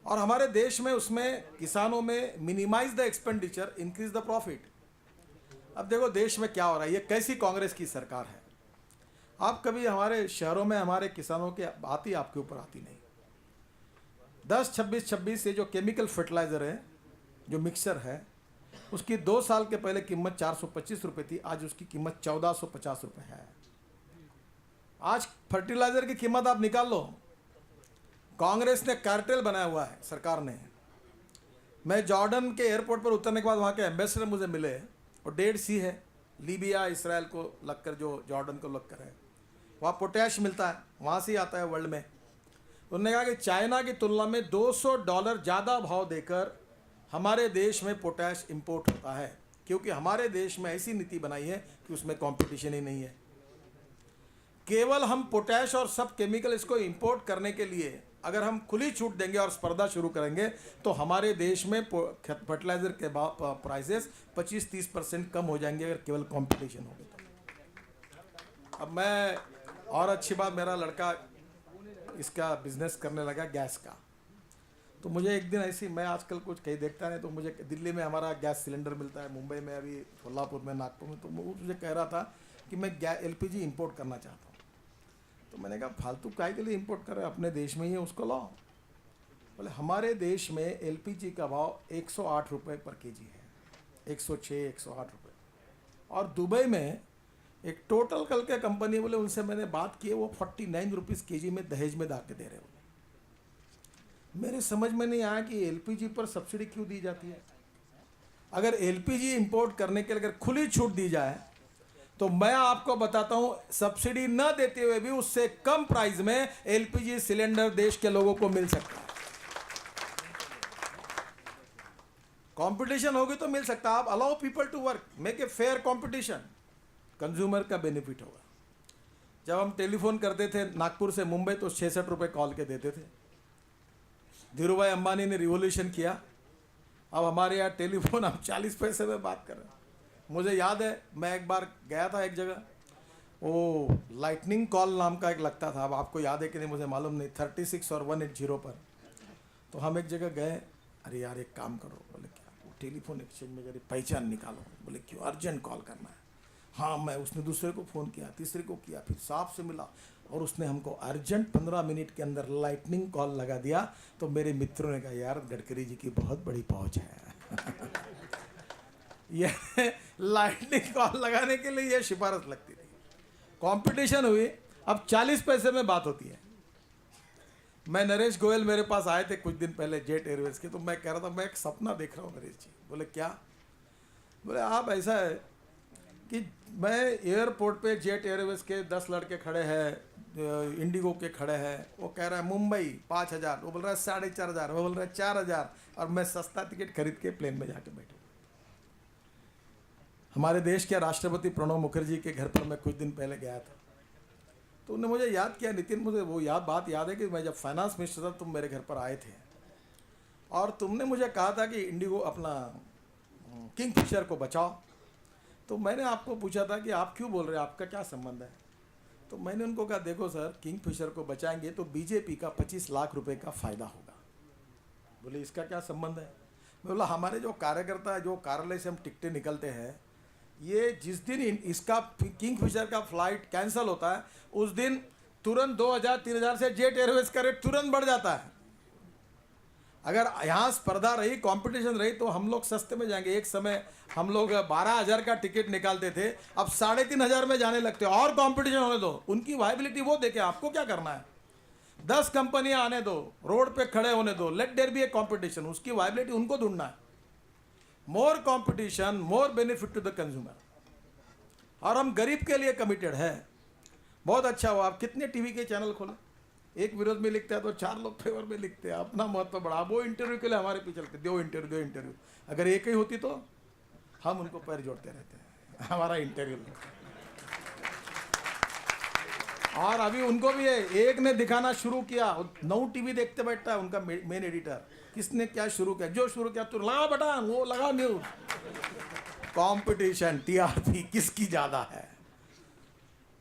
और हमारे देश में उसमें किसानों में minimise the expenditure, increase the profit. अब देखो देश में क्या हो रहा है, ये कैसी कांग्रेस की सरकार है। आप कभी हमारे शहरों में हमारे किसानों की बात ही आपके ऊपर आती नहीं। 10-26 से जो केमिकल फर्टिलाइजर है, जो मिक्सर है, उसकी 2 साल के पहले कीमत 425 रुपये थी, आज उसकी कीमत 1450 रुपये है। आज फर्टिलाइजर की कीमत आप निकाल लो, कांग्रेस ने कार्टेल बनाया हुआ है सरकार ने। मैं जॉर्डन के एयरपोर्ट पर उतरने के बाद वहाँ के एम्बेसडर मुझे मिले, और 1.5 सी है, लीबिया इसराइल को लगकर, जो जॉर्डन को लगकर है, वहाँ पोटैश मिलता है, वहाँ से ही आता है वर्ल्ड में। उन्होंने कहा कि चाइना की तुलना में $200 ज़्यादा भाव देकर हमारे देश में पोटैश इंपोर्ट होता है, क्योंकि हमारे देश में ऐसी नीति बनाई है कि उसमें कंपटीशन ही नहीं है। केवल हम पोटैश और सब केमिकल इसको इंपोर्ट करने के लिए अगर हम खुली छूट देंगे और स्पर्धा शुरू करेंगे तो हमारे देश में फर्टिलाइजर के प्राइसेस 25-30% कम हो जाएंगे, अगर केवल कंपटीशन होगा तो। अब मैं, और अच्छी बात, मेरा लड़का इसका बिजनेस करने लगा गैस का, तो मुझे एक दिन ऐसी, मैं आजकल कुछ कहीं देखता नहीं, तो मुझे दिल्ली में हमारा गैस सिलेंडर मिलता है, मुंबई में, अभी कोल्हापुर में, नागपुर में, तो वो मुझे कह रहा था कि मैं LPG इंपोर्ट करना चाहता हूँ। तो मैंने कहा फालतू काय के लिए इंपोर्ट कर रहे हैं, अपने देश में ही है, उसको लाओ। बोले हमारे देश में LPG का भाव 108 रुपये पर केजी है, 106, 108 रुपये। और दुबई में एक टोटल कल के कंपनी, बोले उनसे मैंने बात की, वो 49 रुपीज़ केजी में दहेज में ला के दे रहे हो। मेरे समझ में नहीं आया कि LPG पर सब्सिडी क्यों दी जाती है। अगर LPG इंपोर्ट करने के लिए अगर खुली छूट दी जाए तो मैं आपको बताता हूं, सब्सिडी न देते हुए भी उससे कम प्राइस में LPG सिलेंडर देश के लोगों को मिल सकता है। कंपटीशन होगी तो मिल सकता है। आप allow people to work, make a fair competition, consumer का बेनिफिट होगा। जब हम टेलीफोन करते थे नागपुर से मुंबई तो 66 रुपये कॉल के देते थे। धीरूभाई अंबानी ने रिवॉल्यूशन किया, अब हमारे यहाँ टेलीफोन हम 40 पैसे में बात कर रहे हैं। मुझे याद है मैं एक बार गया था एक जगह, वो लाइटनिंग कॉल नाम का एक लगता था, अब आपको याद है कि नहीं मुझे मालूम नहीं, 36 और 180 पर। तो हम एक जगह गए, अरे यार एक काम करो, बोले क्या, वो टेलीफोन एक्सचेंज में जरा पहचान निकालो। बोले क्यों, अर्जेंट कॉल करना है। हाँ, मैं उसने दूसरे को फ़ोन किया, तीसरे को किया, फिर साहब से मिला और उसने हमको अर्जेंट 15 मिनट के अंदर लाइटनिंग कॉल लगा दिया। तो मेरे मित्रों ने कहा यार गडकरी जी की बहुत बड़ी पहुंच है। ये लाइटनिंग कॉल लगाने के लिए ये सिफारिश लगती थी। कंपटीशन हुई, अब 40 पैसे में बात होती है। मैं नरेश गोयल मेरे पास आए थे कुछ दिन पहले जेट एयरवेज के, तो मैं कह रहा था मैं एक सपना देख रहा हूँ नरेश जी। बोले क्या? बोले आप, ऐसा है कि मैं एयरपोर्ट पे जेट एयरवेज के 10 लड़के खड़े हैं, इंडिगो के खड़े हैं, वो कह रहा है मुंबई 5000, वो बोल रहा है 4500, वो बोल रहा है 4000, और मैं सस्ता टिकट खरीद के प्लेन में जाके बैठा। हमारे देश के राष्ट्रपति प्रणब मुखर्जी के घर पर मैं कुछ दिन पहले गया था, तो उन्होंने मुझे याद किया, नितिन मुझे वो बात याद है कि मैं जब फाइनेंस मिनिस्टर था तुम मेरे घर पर आए थे और तुमने मुझे कहा था कि इंडिगो अपना किंगफिशर को बचाओ। तो मैंने आपको पूछा था कि आप क्यों बोल रहे हैं, आपका क्या संबंध है? तो मैंने उनको कहा देखो सर, किंगफिशर को बचाएंगे तो बीजेपी का 25 लाख रुपए का फ़ायदा होगा। बोले इसका क्या संबंध है? मैं बोला हमारे जो कार्यकर्ता, जो कार्यालय से हम टिकटें निकलते हैं, ये जिस दिन इसका किंगफिशर का फ्लाइट कैंसिल होता है उस दिन तुरंत 2000-3000 से जेट एयरवेज का रेट तुरंत बढ़ जाता है। अगर यहाँ स्पर्धा रही, कंपटीशन रही, तो हम लोग सस्ते में जाएंगे। एक समय हम लोग 12,000 का टिकट निकालते थे, अब 3,500 में जाने लगते। और कंपटीशन होने दो, उनकी वायबिलिटी वो देखे, आपको क्या करना है? 10 कंपनियां आने दो, रोड पे खड़े होने दो, let there be a competition, उसकी वायबिलिटी उनको ढूंढना है। More competition, more benefit to the consumer. और हम गरीब के लिए कमिटेड है। बहुत अच्छा हुआ, आप कितने टीवी के चैनल खोले, एक विरोध में लिखता है तो 4 लोग फेवर में लिखते हैं, अपना महत्व बढ़ा। वो इंटरव्यू के लिए हमारे पीछे चलते, दो इंटरव्यू। अगर एक ही होती तो हम उनको पैर जोड़ते रहते हैं, हमारा इंटरव्यू। और अभी उनको भी है, एक ने दिखाना शुरू किया, 9 टीवी देखते बैठता है उनका मेन एडिटर, किसने क्या शुरू किया, जो शुरू किया तू लगा बेटा, वो लगा न्यूज। कंपटीशन, टीआरपी किसकी ज्यादा है?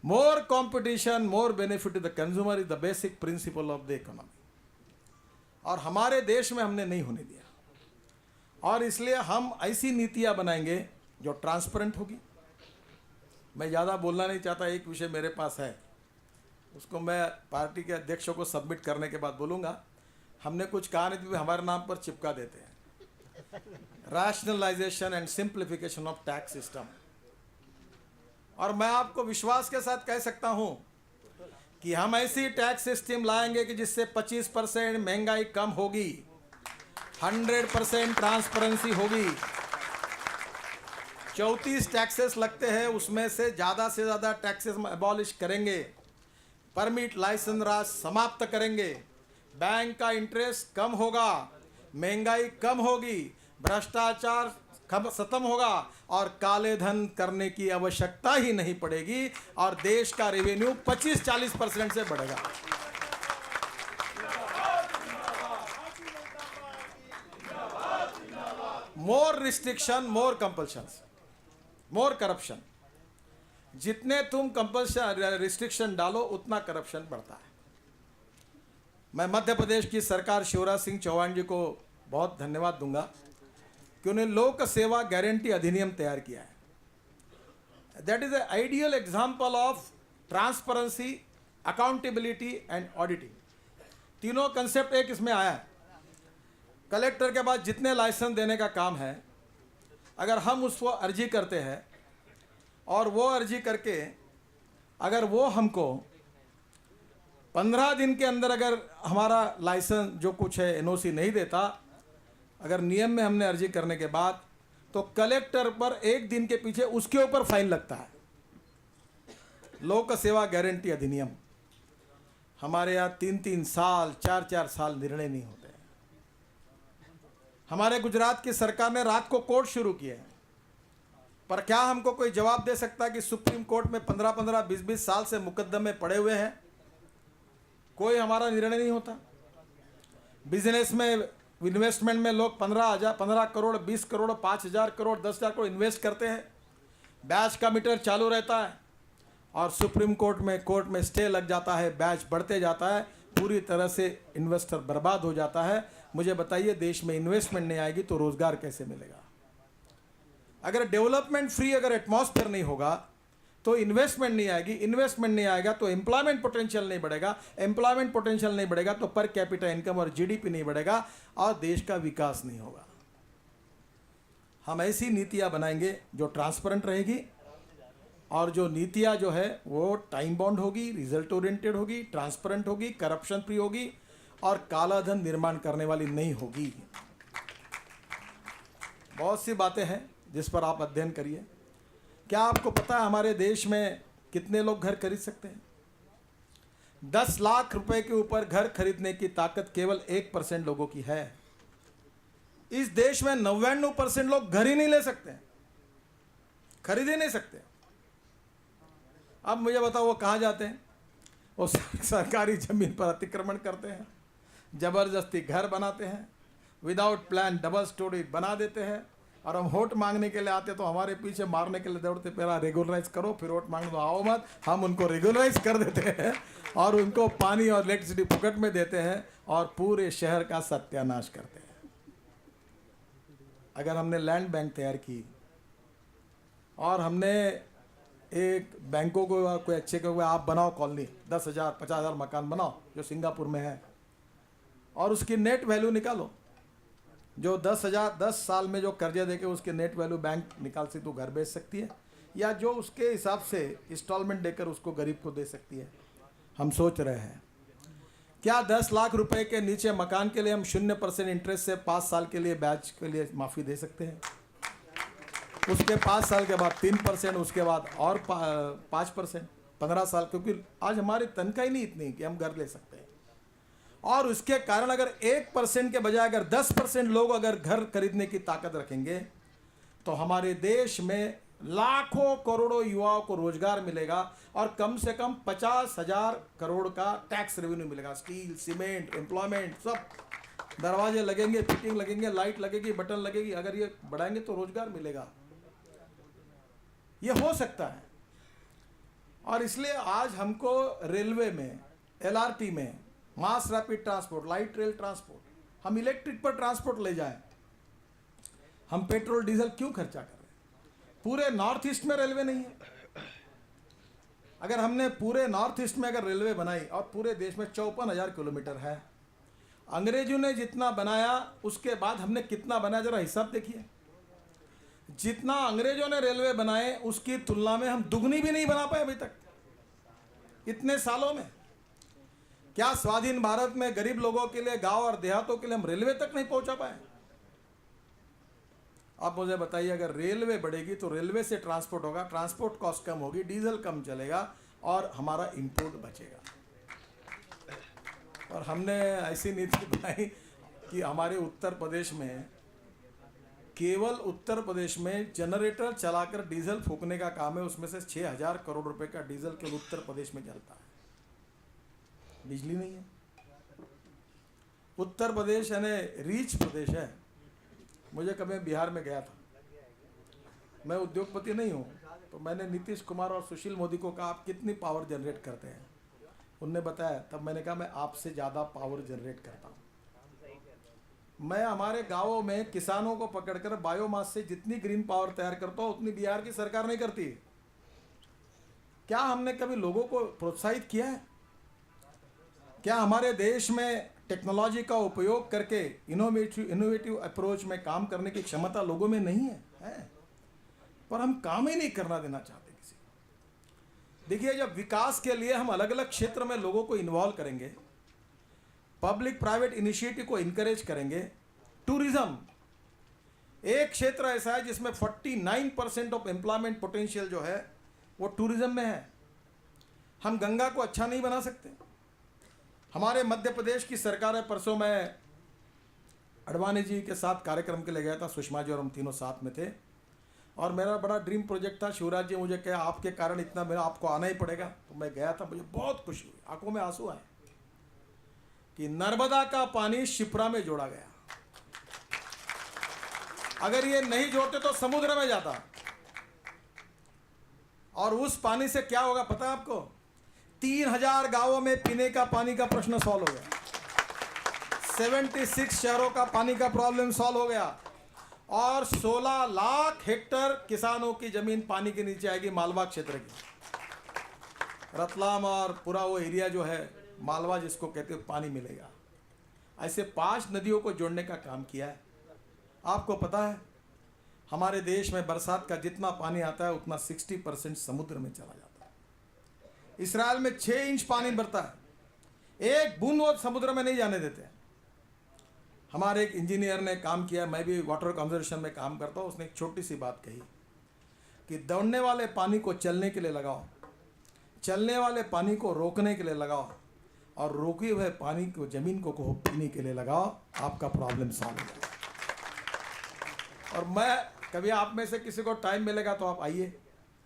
More competition, more benefit to the consumer is the basic principle of the economy. और हमारे देश में हमने नहीं होने दिया, और इसलिए हम ऐसी नीतियां बनाएंगे जो ट्रांसपेरेंट होगी। मैं ज़्यादा बोलना नहीं चाहता, एक विषय मेरे पास है, उसको मैं पार्टी के अध्यक्षों को सबमिट करने के बाद बोलूँगा। हमने कुछ कहा नहीं तो हमारे नाम पर चिपका देते हैं, rationalisation and simplification of tax system. और मैं आपको विश्वास के साथ कह सकता हूं कि हम ऐसी टैक्स सिस्टम लाएंगे कि जिससे 25% महंगाई कम होगी, 100% ट्रांसपेरेंसी होगी। 34 टैक्सेस लगते हैं, उसमें से ज़्यादा टैक्सेस अबॉलिश करेंगे। परमिट लाइसेंस राज समाप्त करेंगे। बैंक का इंटरेस्ट कम होगा, महंगाई कम होगी, भ्रष्टाचार खत्म होगा और काले धन करने की आवश्यकता ही नहीं पड़ेगी, और देश का रेवेन्यू 25-40% से बढ़ेगा। मोर रिस्ट्रिक्शन, मोर कंपल्शंस, मोर करप्शन। जितने तुम कंपल्शन रिस्ट्रिक्शन डालो उतना करप्शन बढ़ता है। मैं मध्य प्रदेश की सरकार शिवराज सिंह चौहान जी को बहुत धन्यवाद दूंगा कि उन्हें लोक सेवा गारंटी अधिनियम तैयार किया है। That is a ideal example of transparency, accountability and auditing. तीनों कंसेप्ट एक इसमें आया है। कलेक्टर के बाद जितने लाइसेंस देने का काम है, अगर हम उसको अर्जी करते हैं और वो अर्जी करके अगर वो हमको 15 दिन के अंदर अगर हमारा लाइसेंस जो कुछ है एनओसी नहीं देता, अगर नियम में हमने अर्जी करने के बाद, तो कलेक्टर पर 1 दिन के पीछे उसके ऊपर फाइन लगता है। लोक सेवा गारंटी अधिनियम हमारे यहाँ 3-3 साल 4-4 साल निर्णय नहीं होते। हमारे गुजरात की सरकार ने रात को कोर्ट शुरू किए, पर क्या हमको कोई जवाब दे सकता है कि सुप्रीम कोर्ट में 15-15, 20-20 साल से मुकदमे पड़े हुए हैं, कोई हमारा निर्णय नहीं होता। बिजनेस में, इन्वेस्टमेंट में लोग 15 करोड़, 20 करोड़, 5,000 करोड़, 10,000 करोड़ इन्वेस्ट करते हैं, ब्याज का मीटर चालू रहता है और सुप्रीम कोर्ट में स्टे लग जाता है, ब्याज बढ़ते जाता है, पूरी तरह से इन्वेस्टर बर्बाद हो जाता है। मुझे बताइए, देश में इन्वेस्टमेंट नहीं आएगी तो रोजगार कैसे मिलेगा? अगर डेवलपमेंट फ्री अगर एटमॉस्फेयर नहीं होगा तो इन्वेस्टमेंट नहीं आएगी, इन्वेस्टमेंट नहीं आएगा तो एम्प्लॉयमेंट पोटेंशियल नहीं बढ़ेगा, एम्प्लॉयमेंट पोटेंशियल नहीं बढ़ेगा तो पर कैपिटा इनकम और जीडीपी नहीं बढ़ेगा और देश का विकास नहीं होगा। हम ऐसी नीतियां बनाएंगे जो ट्रांसपेरेंट रहेगी और जो नीतियां जो है वो टाइम बाउंड होगी, रिजल्ट ओरिएंटेड होगी, ट्रांसपेरेंट होगी, करप्शन फ्री होगी और काला धन निर्माण करने वाली नहीं होगी। बहुत सी बातें हैं जिस पर आप अध्ययन करिए। क्या आपको पता है हमारे देश में कितने लोग घर खरीद सकते हैं? 10 लाख रुपए के ऊपर घर खरीदने की ताकत केवल 1% लोगों की है। इस देश में 99% लोग घर ही नहीं ले सकते, खरीद ही नहीं सकते। अब मुझे बताओ वो कहाँ जाते हैं? वो सरकारी जमीन पर अतिक्रमण करते हैं, जबरदस्ती घर बनाते हैं, विदाउट प्लान डबल स्टोरी बना देते हैं और हम वोट मांगने के लिए आते तो हमारे पीछे मारने के लिए दौड़ते, पहला रेगुलराइज करो फिर वोट मांग दो, आओ मत। हम उनको रेगुलराइज कर देते हैं और उनको पानी और इलेक्ट्रिसिटी पॉकेट में देते हैं और पूरे शहर का सत्यानाश करते हैं। अगर हमने लैंड बैंक तैयार की और हमने एक बैंकों को कोई अच्छे को आप बनाओ कॉलोनी, 10,000 50,000 मकान बनाओ जो सिंगापुर में है और उसकी नेट वैल्यू निकालो, जो 10 साल में जो कर्जे देके उसके नेट वैल्यू बैंक निकाल से तो घर बेच सकती है या जो उसके हिसाब से इंस्टॉलमेंट देकर उसको गरीब को दे सकती है। हम सोच रहे हैं क्या 10 लाख रुपए के नीचे मकान के लिए हम 0% इंटरेस्ट से 5 साल के लिए ब्याज के लिए माफ़ी दे सकते हैं, उसके 5 साल के बाद 3%, उसके बाद और 5%, 15 साल, क्योंकि आज हमारी तनख्वाह ही नहीं इतनी कि हम घर ले सकते हैं। और उसके कारण अगर 1% के बजाय अगर 10% लोग अगर घर खरीदने की ताकत रखेंगे तो हमारे देश में लाखों करोड़ों युवाओं को रोजगार मिलेगा और कम से कम 50,000 करोड़ का टैक्स रेवेन्यू मिलेगा। स्टील, सीमेंट, एम्प्लॉयमेंट, सब दरवाजे लगेंगे, फिटिंग लगेंगे, लाइट लगेगी, बटन लगेगी। अगर ये बढ़ाएंगे तो रोजगार मिलेगा, ये हो सकता है। और इसलिए आज हमको रेलवे में, LRT में, mass rapid transport, light rail transport, हम इलेक्ट्रिक पर ट्रांसपोर्ट ले जाएं। हम पेट्रोल डीजल क्यों खर्चा कर रहे हैं? पूरे नॉर्थ ईस्ट में रेलवे नहीं है। अगर हमने पूरे नॉर्थ ईस्ट में अगर रेलवे बनाई और पूरे देश में 54,000 किलोमीटर है, अंग्रेजों ने जितना बनाया उसके बाद हमने कितना बनाया, जरा हिसाब देखिए। जितना अंग्रेजों ने रेलवे बनाए उसकी तुलना में हम दुगनी भी नहीं बना पाए अभी तक इतने सालों में। क्या स्वाधीन भारत में गरीब लोगों के लिए, गांव और देहातों के लिए हम रेलवे तक नहीं पहुंचा पाए? आप मुझे बताइए, अगर रेलवे बढ़ेगी तो रेलवे से ट्रांसपोर्ट होगा, ट्रांसपोर्ट कॉस्ट कम होगी, डीजल कम चलेगा और हमारा इंपोर्ट बचेगा। और हमने ऐसी नीति बनाई कि हमारे उत्तर प्रदेश में, केवल उत्तर प्रदेश में जनरेटर चलाकर डीजल फूकने का काम है, उसमें से 6,000 करोड़ रुपए का डीजल केवल उत्तर प्रदेश में जलता है। बिजली नहीं है। उत्तर प्रदेश यानी रीच प्रदेश है। मुझे कभी बिहार में गया था, मैं उद्योगपति नहीं हूँ, तो मैंने नीतीश कुमार और सुशील मोदी को कहा आप कितनी पावर जनरेट करते हैं? उनने बताया, तब मैंने कहा मैं आपसे ज़्यादा पावर जनरेट करता हूँ। मैं हमारे गांवों में किसानों को पकड़कर बायोमास से जितनी ग्रीन पावर तैयार करता हूँ उतनी बिहार की सरकार नहीं करती। क्या हमने कभी लोगों को प्रोत्साहित किया है? क्या हमारे देश में टेक्नोलॉजी का उपयोग करके इनोवेटिव अप्रोच में काम करने की क्षमता लोगों में नहीं है? पर हम काम ही नहीं करना देना चाहते किसी को। देखिए, जब विकास के लिए हम अलग अलग क्षेत्र में लोगों को इन्वॉल्व करेंगे, पब्लिक प्राइवेट इनिशिएटिव को इनकरेज करेंगे। टूरिज्म एक क्षेत्र ऐसा है जिसमें 49% ऑफ एम्प्लॉयमेंट पोटेंशियल जो है वो टूरिज्म में है। हम गंगा को अच्छा नहीं बना सकते? हमारे मध्य प्रदेश की सरकार है, परसों मैं अडवाणी जी के साथ कार्यक्रम के लिए गया था, सुषमा जी और हम तीनों साथ में थे, और मेरा बड़ा ड्रीम प्रोजेक्ट था। शिवराज जी मुझे कहा आपके कारण इतना मेरा आपको आना ही पड़ेगा, तो मैं गया था। मुझे बहुत खुशी हुई, आंखों में आंसू आए कि नर्मदा का पानी शिप्रा में जोड़ा गया। अगर ये नहीं जोड़ते तो समुद्र में जाता, और उस पानी से क्या होगा पता है आपको? 3000 गांवों में पीने का पानी का प्रश्न सॉल्व हो गया, 76 शहरों का पानी का प्रॉब्लम सॉल्व हो गया, और 16 लाख हेक्टर किसानों की जमीन पानी के नीचे आएगी। मालवा क्षेत्र की रतलाम और पूरा वो एरिया जो है मालवा जिसको कहते हैं, पानी मिलेगा। ऐसे 5 नदियों को जोड़ने का काम किया है। आपको पता है हमारे देश में बरसात का जितना पानी आता है उतना 60% समुद्र में चला जाता है। इसराइल में 6 इंच पानी बरता है, एक बूंद वो समुद्र में नहीं जाने देते। हमारे एक इंजीनियर ने काम किया, मैं भी वाटर कंजर्वेशन में काम करता हूँ, उसने एक छोटी सी बात कही कि दौड़ने वाले पानी को चलने के लिए लगाओ, चलने वाले पानी को रोकने के लिए लगाओ, और रोके हुए पानी को जमीन को पीने के लिए लगाओ, आपका प्रॉब्लम सॉल्व हो जाएगा। और मैं कभी आप में से किसी को टाइम मिलेगा तो आप आइए।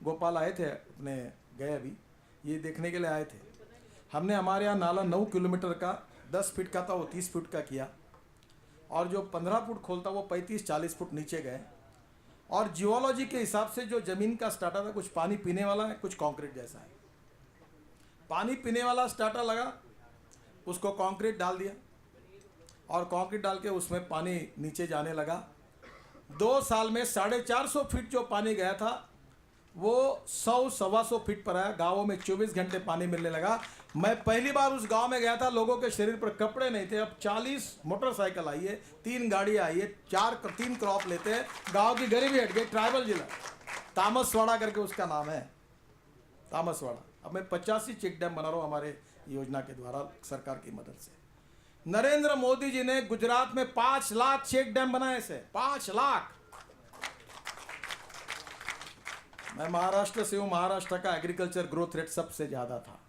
गोपाल आए थे, अपने गए अभी, ये देखने के लिए आए थे। हमने हमारे यहाँ नाला 9 किलोमीटर का 10 फीट का था, वो 30 फीट का किया, और जो 15 फुट खोलता वो 35-40 फुट नीचे गए। और जियोलॉजी के हिसाब से जो ज़मीन का स्टार्टर था, कुछ पानी पीने वाला है, कुछ कंक्रीट जैसा है। पानी पीने वाला स्टार्टर लगा, उसको कंक्रीट डाल दिया, और कंक्रीट डाल के उसमें पानी नीचे जाने लगा। 2 साल में 450 फीट जो पानी गया था वो 100-125 फीट पर आया। गाँवों में 24 घंटे पानी मिलने लगा। मैं पहली बार उस गांव में गया था, लोगों के शरीर पर कपड़े नहीं थे। अब 40 मोटरसाइकिल आई है, 3 गाड़ी आई है, 3 क्रॉप लेते हैं। गांव की गरीबी हट गई। ट्राइबल जिला तामसवाड़ा करके उसका नाम है, तामसवाड़ा। अब मैं 85 चेक डैम बना रहा हूँ हमारे योजना के द्वारा, सरकार की मदद से। नरेंद्र मोदी जी ने गुजरात में 5 लाख चेक डैम बनाए से, 5 लाख। मैं महाराष्ट्र से हूँ, महाराष्ट्र का एग्रीकल्चर ग्रोथ रेट सबसे ज़्यादा था।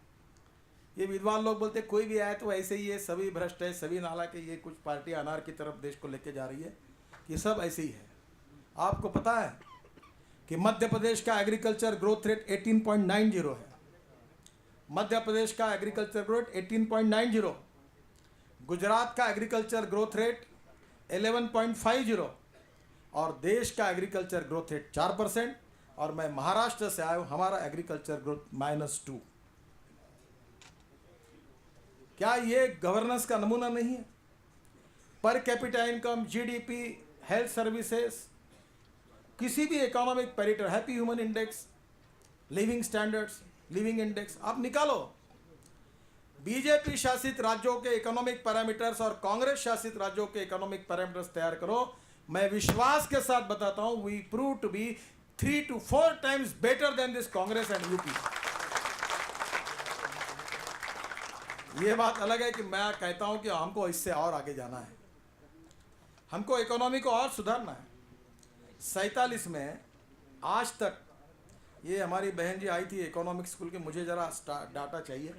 ये विद्वान लोग बोलते कोई भी आए तो ऐसे ही है, सभी भ्रष्ट है, सभी नालायक है, ये कुछ पार्टी अनार की तरफ देश को लेके जा रही है, ये सब ऐसे ही है। आपको पता है कि मध्य प्रदेश का एग्रीकल्चर ग्रोथ रेट 18.90 है। मध्य प्रदेश का एग्रीकल्चर ग्रोथ 18.90, गुजरात का एग्रीकल्चर ग्रोथ रेट 11.50, और देश का एग्रीकल्चर ग्रोथ रेट 4%। और मैं महाराष्ट्र से आया हूँ, हमारा एग्रीकल्चर ग्रोथ -2। क्या ये गवर्नेंस का नमूना नहीं है? Per capita income, GDP, health services, किसी भी economic parameter, happy human index, living standards, living index आप निकालो। बीजेपी शासित राज्यों के इकोनॉमिक पैरामीटर्स और कांग्रेस शासित राज्यों के इकोनॉमिक पैरामीटर्स तैयार करो। मैं विश्वास के साथ बताता हूं, we prove to be 3 to 4 times better than this Congress and UP. ये बात अलग है कि मैं कहता हूं कि हमको इससे और आगे जाना है, हमको इकोनॉमी को और सुधारना है। 47 में आज तक, ये हमारी बहन जी आई थी इकोनॉमिक स्कूल के, मुझे ज़रा डाटा चाहिए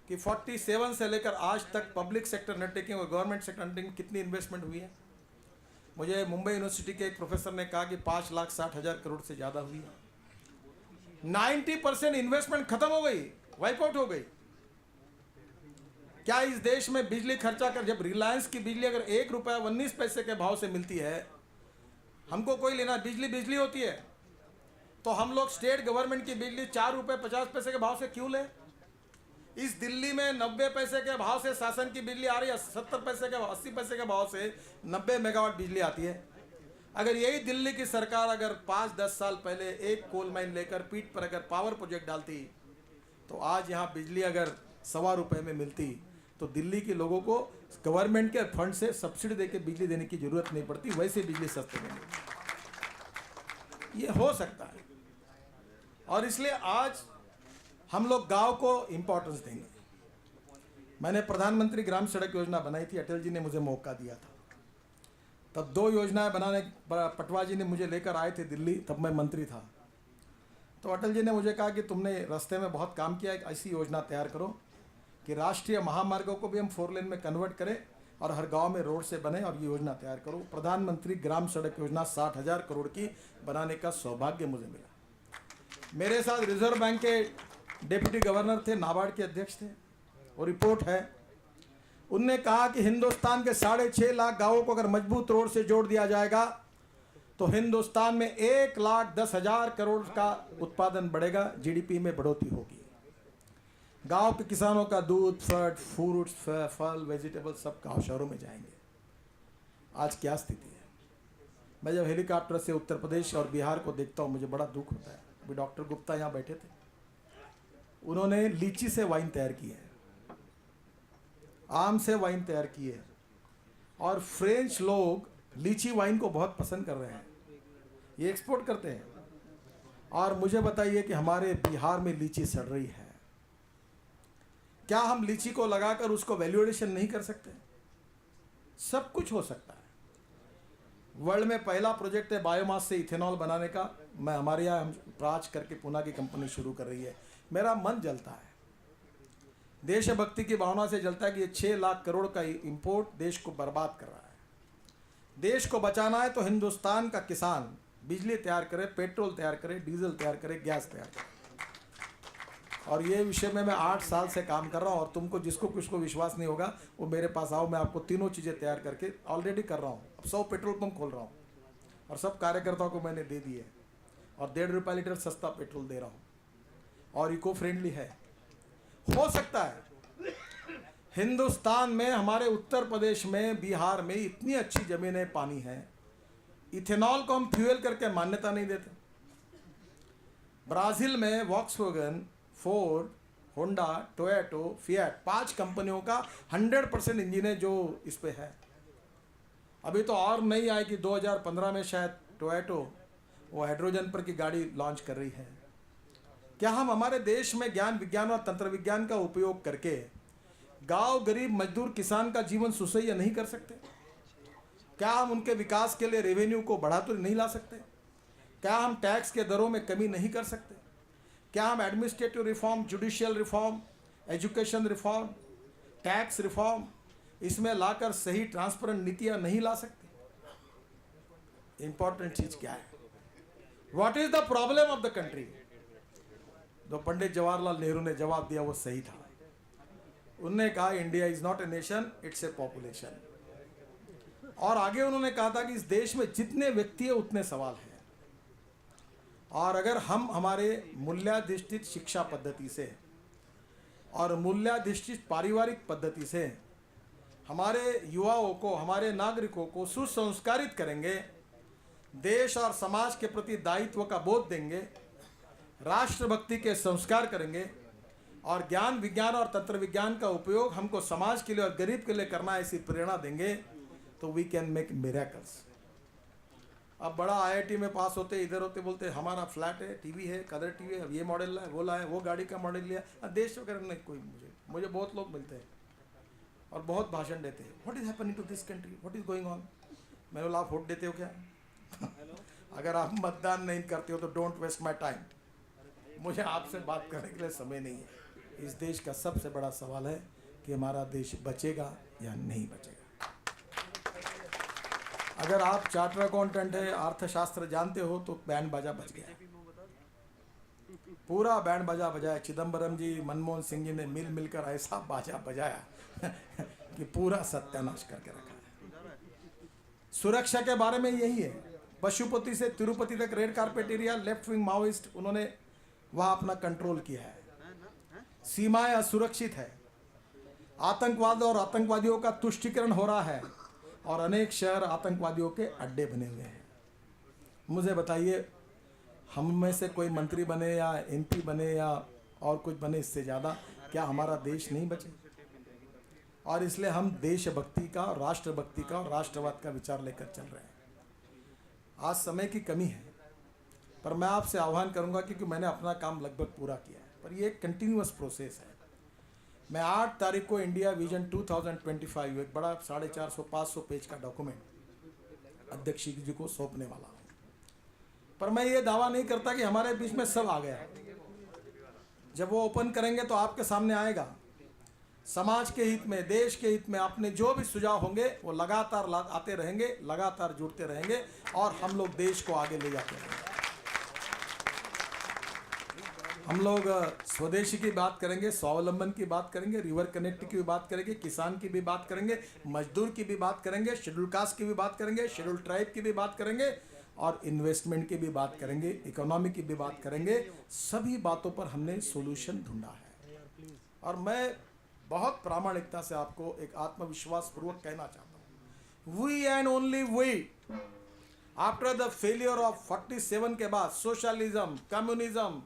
कि 47 से लेकर आज तक पब्लिक सेक्टर अंडरटेकिंग और गवर्नमेंट सेक्टर अंडरटेकिंग कितनी इन्वेस्टमेंट हुई है। मुझे मुंबई यूनिवर्सिटी के एक प्रोफेसर ने कहा कि 5,60,000 करोड़ से ज़्यादा हुई है। 90% इन्वेस्टमेंट खत्म हो गई, वाइप आउट हो गई। क्या इस देश में बिजली खर्चा कर, जब रिलायंस की बिजली अगर 1 रुपया 19 पैसे के भाव से मिलती है, हमको कोई लेना, बिजली बिजली होती है, तो हम लोग स्टेट गवर्नमेंट की बिजली 4 रुपये 50 पैसे के भाव से क्यों लें? इस दिल्ली में 90 पैसे के भाव से शासन की बिजली आ रही है, 70 पैसे के 80 पैसे के भाव से 90 मेगावाट बिजली आती है। अगर यही दिल्ली की सरकार अगर 5-10 साल पहले एक कोल माइन लेकर पीठ पर अगर पावर प्रोजेक्ट डालती तो आज यहाँ बिजली अगर ₹1.25 में मिलती तो दिल्ली के लोगों को गवर्नमेंट के फंड से सब्सिडी देकर बिजली देने की जरूरत नहीं पड़ती, वैसे बिजली सस्ते देंगे। ये हो सकता है और इसलिए आज हम लोग गांव को इम्पोर्टेंस देंगे। मैंने प्रधानमंत्री ग्राम सड़क योजना बनाई थी, अटल जी ने मुझे मौका दिया था। तब 2 योजनाएं बनाने पटवा जी ने मुझे लेकर आए थे दिल्ली, तब मैं मंत्री था। तो अटल जी ने मुझे कहा कि तुमने रास्ते में बहुत काम किया, एक ऐसी योजना तैयार करो कि राष्ट्रीय महामार्गों को भी हम 4 लेन में कन्वर्ट करें और हर गांव में रोड से बने, और ये योजना तैयार करो। प्रधानमंत्री ग्राम सड़क योजना 60,000 करोड़ की बनाने का सौभाग्य मुझे मिला। मेरे साथ रिजर्व बैंक के डिप्टी गवर्नर थे, नाबार्ड के अध्यक्ष थे, वो रिपोर्ट है। उनने कहा कि हिंदुस्तान के 6.5 लाख गांवों को अगर मजबूत रोड से जोड़ दिया जाएगा तो हिंदुस्तान में 1,10,000 करोड़ का उत्पादन बढ़ेगा, जीडीपी में बढ़ोतरी होगी। गांव के किसानों का दूध, फ्रूट्स, फल, वेजिटेबल सब गांव शहरों में जाएंगे। आज क्या स्थिति है? मैं जब हेलीकॉप्टर से उत्तर प्रदेश और बिहार को देखता हूँ मुझे बड़ा दुख होता है। अभी डॉक्टर गुप्ता यहाँ बैठे थे, उन्होंने लीची से वाइन तैयार की है, आम से वाइन तैयार की है, और फ्रेंच लोग लीची वाइन को बहुत पसंद कर रहे हैं, ये एक्सपोर्ट करते हैं। और मुझे बताइए कि हमारे बिहार में लीची सड़ रही है, क्या हम लीची को लगाकर उसको वैल्यूएशन नहीं कर सकते? सब कुछ हो सकता है। वर्ल्ड में पहला प्रोजेक्ट है बायोमास से इथेनॉल बनाने का। मैं हमारे यहाँ प्राच करके पुणे की कंपनी शुरू कर रही है। मेरा मन जलता है, देशभक्ति की भावना से जलता है कि ये 6 लाख करोड़ का इंपोर्ट देश को बर्बाद कर रहा है। देश को बचाना है तो हिंदुस्तान का किसान बिजली तैयार करे, पेट्रोल तैयार करे, डीजल तैयार करे, गैस तैयार करे। और ये विषय में मैं 8 साल से काम कर रहा हूँ। और तुमको जिसको कुछ को विश्वास नहीं होगा वो मेरे पास आओ, मैं आपको तीनों चीज़ें तैयार करके ऑलरेडी कर रहा हूँ। अब 100 पेट्रोल पंप खोल रहा हूँ और सब कार्यकर्ताओं को मैंने दे दिए, और ₹1.5 लीटर सस्ता पेट्रोल दे रहा हूँ, और इको फ्रेंडली है। हो सकता है हिंदुस्तान में, हमारे उत्तर प्रदेश में, बिहार में इतनी अच्छी जमीनें, पानी है, इथेनॉल को हम फ्यूल करके मान्यता नहीं देते। ब्राजील में Volkswagen, Ford, Honda, Toyota, fiat, 5 कंपनियों का 100% इंजन है जो इस पे है। अभी तो और नई आई कि 2015 में शायद टोयोटो वो हाइड्रोजन पर की गाड़ी लॉन्च कर रही है। क्या हम हमारे देश में ज्ञान विज्ञान और तंत्र विज्ञान का उपयोग करके गांव, गरीब, मजदूर, किसान का जीवन सुसह्य नहीं कर सकते? क्या हम उनके विकास के लिए रेवेन्यू को बढ़ाते नहीं ला सकते? क्या हम टैक्स के दरों में कमी नहीं कर सकते? क्या हम administrative reform, judicial reform, education reform, tax reform इसमें लाकर सही ट्रांसपेरेंट नीतियां नहीं ला सकते? इंपॉर्टेंट चीज क्या है? What is the problem of the country? जो पंडित जवाहरलाल नेहरू ने जवाब दिया वो सही था। उन्होंने कहा India is not a nation, it's a population. और आगे उन्होंने कहा था कि इस देश में जितने व्यक्ति है उतने सवाल हैं। और अगर हम हमारे मूल्याधिष्ठित शिक्षा पद्धति से और मूल्याधिष्ठित पारिवारिक पद्धति से हमारे युवाओं को, हमारे नागरिकों को सुसंस्कारित करेंगे, देश और समाज के प्रति दायित्व का बोध देंगे, राष्ट्रभक्ति के संस्कार करेंगे, और ज्ञान विज्ञान और तंत्र विज्ञान का उपयोग हमको समाज के लिए और गरीब के लिए करना ऐसी प्रेरणा देंगे तो वी कैन मेक मिरेकल्स। अब बड़ा आईआईटी में पास होते, इधर होते, बोलते हमारा फ्लैट है, टीवी है, कलर टीवी है, अब ये मॉडल लाए, वो लाए, वो गाड़ी का मॉडल लिया। देश वगैरह नहीं कोई, मुझे बहुत लोग मिलते हैं और बहुत भाषण देते हैं, what is happening to this country, what is going on. मैं बोला आप वोट देते हो क्या? अगर आप मतदान नहीं करते हो तो डोंट वेस्ट माई टाइम, मुझे आपसे बात करने के लिए समय नहीं है। इस देश का सबसे बड़ा सवाल है कि हमारा देश बचेगा या नहीं बचेगा। अगर आप चार्टर अकाउंटेंट है, अर्थशास्त्र जानते हो तो बैंड बाजा बज गया, पूरा बैंड बाजा बजाया। चिदम्बरम जी, मनमोहन सिंह जी ने मिल मिलकर ऐसा बाजा बजाया कि पूरा सत्यानाश करके रखा है। सुरक्षा के बारे में यही है, पशुपति से तिरुपति तक red carpet area, left wing Maoist उन्होंने वहाँ अपना कंट्रोल किया है। सीमाएं असुरक्षित है, आतंकवाद और आतंकवादियों का तुष्टीकरण हो रहा है और अनेक शहर आतंकवादियों के अड्डे बने हुए हैं। मुझे बताइए, हम में से कोई मंत्री बने या एमपी बने या और कुछ बने, इससे ज़्यादा क्या हमारा देश नहीं बचे? और इसलिए हम देशभक्ति का, राष्ट्रभक्ति का और राष्ट्रवाद का विचार लेकर चल रहे हैं। आज समय की कमी है, पर मैं आपसे आह्वान करूंगा, क्योंकि मैंने अपना काम लगभग पूरा किया है, पर ये एक कंटिन्यूअस प्रोसेस है। मैं 8 तारीख को इंडिया विजन 2025, एक बड़ा 450-500 पेज का डॉक्यूमेंट अध्यक्ष जी को सौंपने वाला हूँ। पर मैं ये दावा नहीं करता कि हमारे बीच में सब आ गया। जब वो ओपन करेंगे तो आपके सामने आएगा। समाज के हित में, देश के हित में अपने जो भी सुझाव होंगे वो लगातार आते रहेंगे, लगातार जुड़ते रहेंगे और हम लोग देश को आगे ले जाते रहेंगे। हम लोग स्वदेशी की बात करेंगे, स्वावलंबन की बात करेंगे, रिवर कनेक्ट की भी बात करेंगे, किसान की भी बात करेंगे, मजदूर की भी बात करेंगे, शेड्यूल कास्ट की भी बात करेंगे, शेड्यूल ट्राइब की भी बात करेंगे और इन्वेस्टमेंट की भी बात करेंगे, इकोनॉमी की भी बात करेंगे। सभी बातों पर हमने सॉल्यूशन ढूंढा है और मैं बहुत प्रामाणिकता से आपको एक आत्मविश्वास पूर्वक कहना चाहता हूँ, we and only we, after the failure of 47 के बाद सोशलिज्म, कम्युनिज्म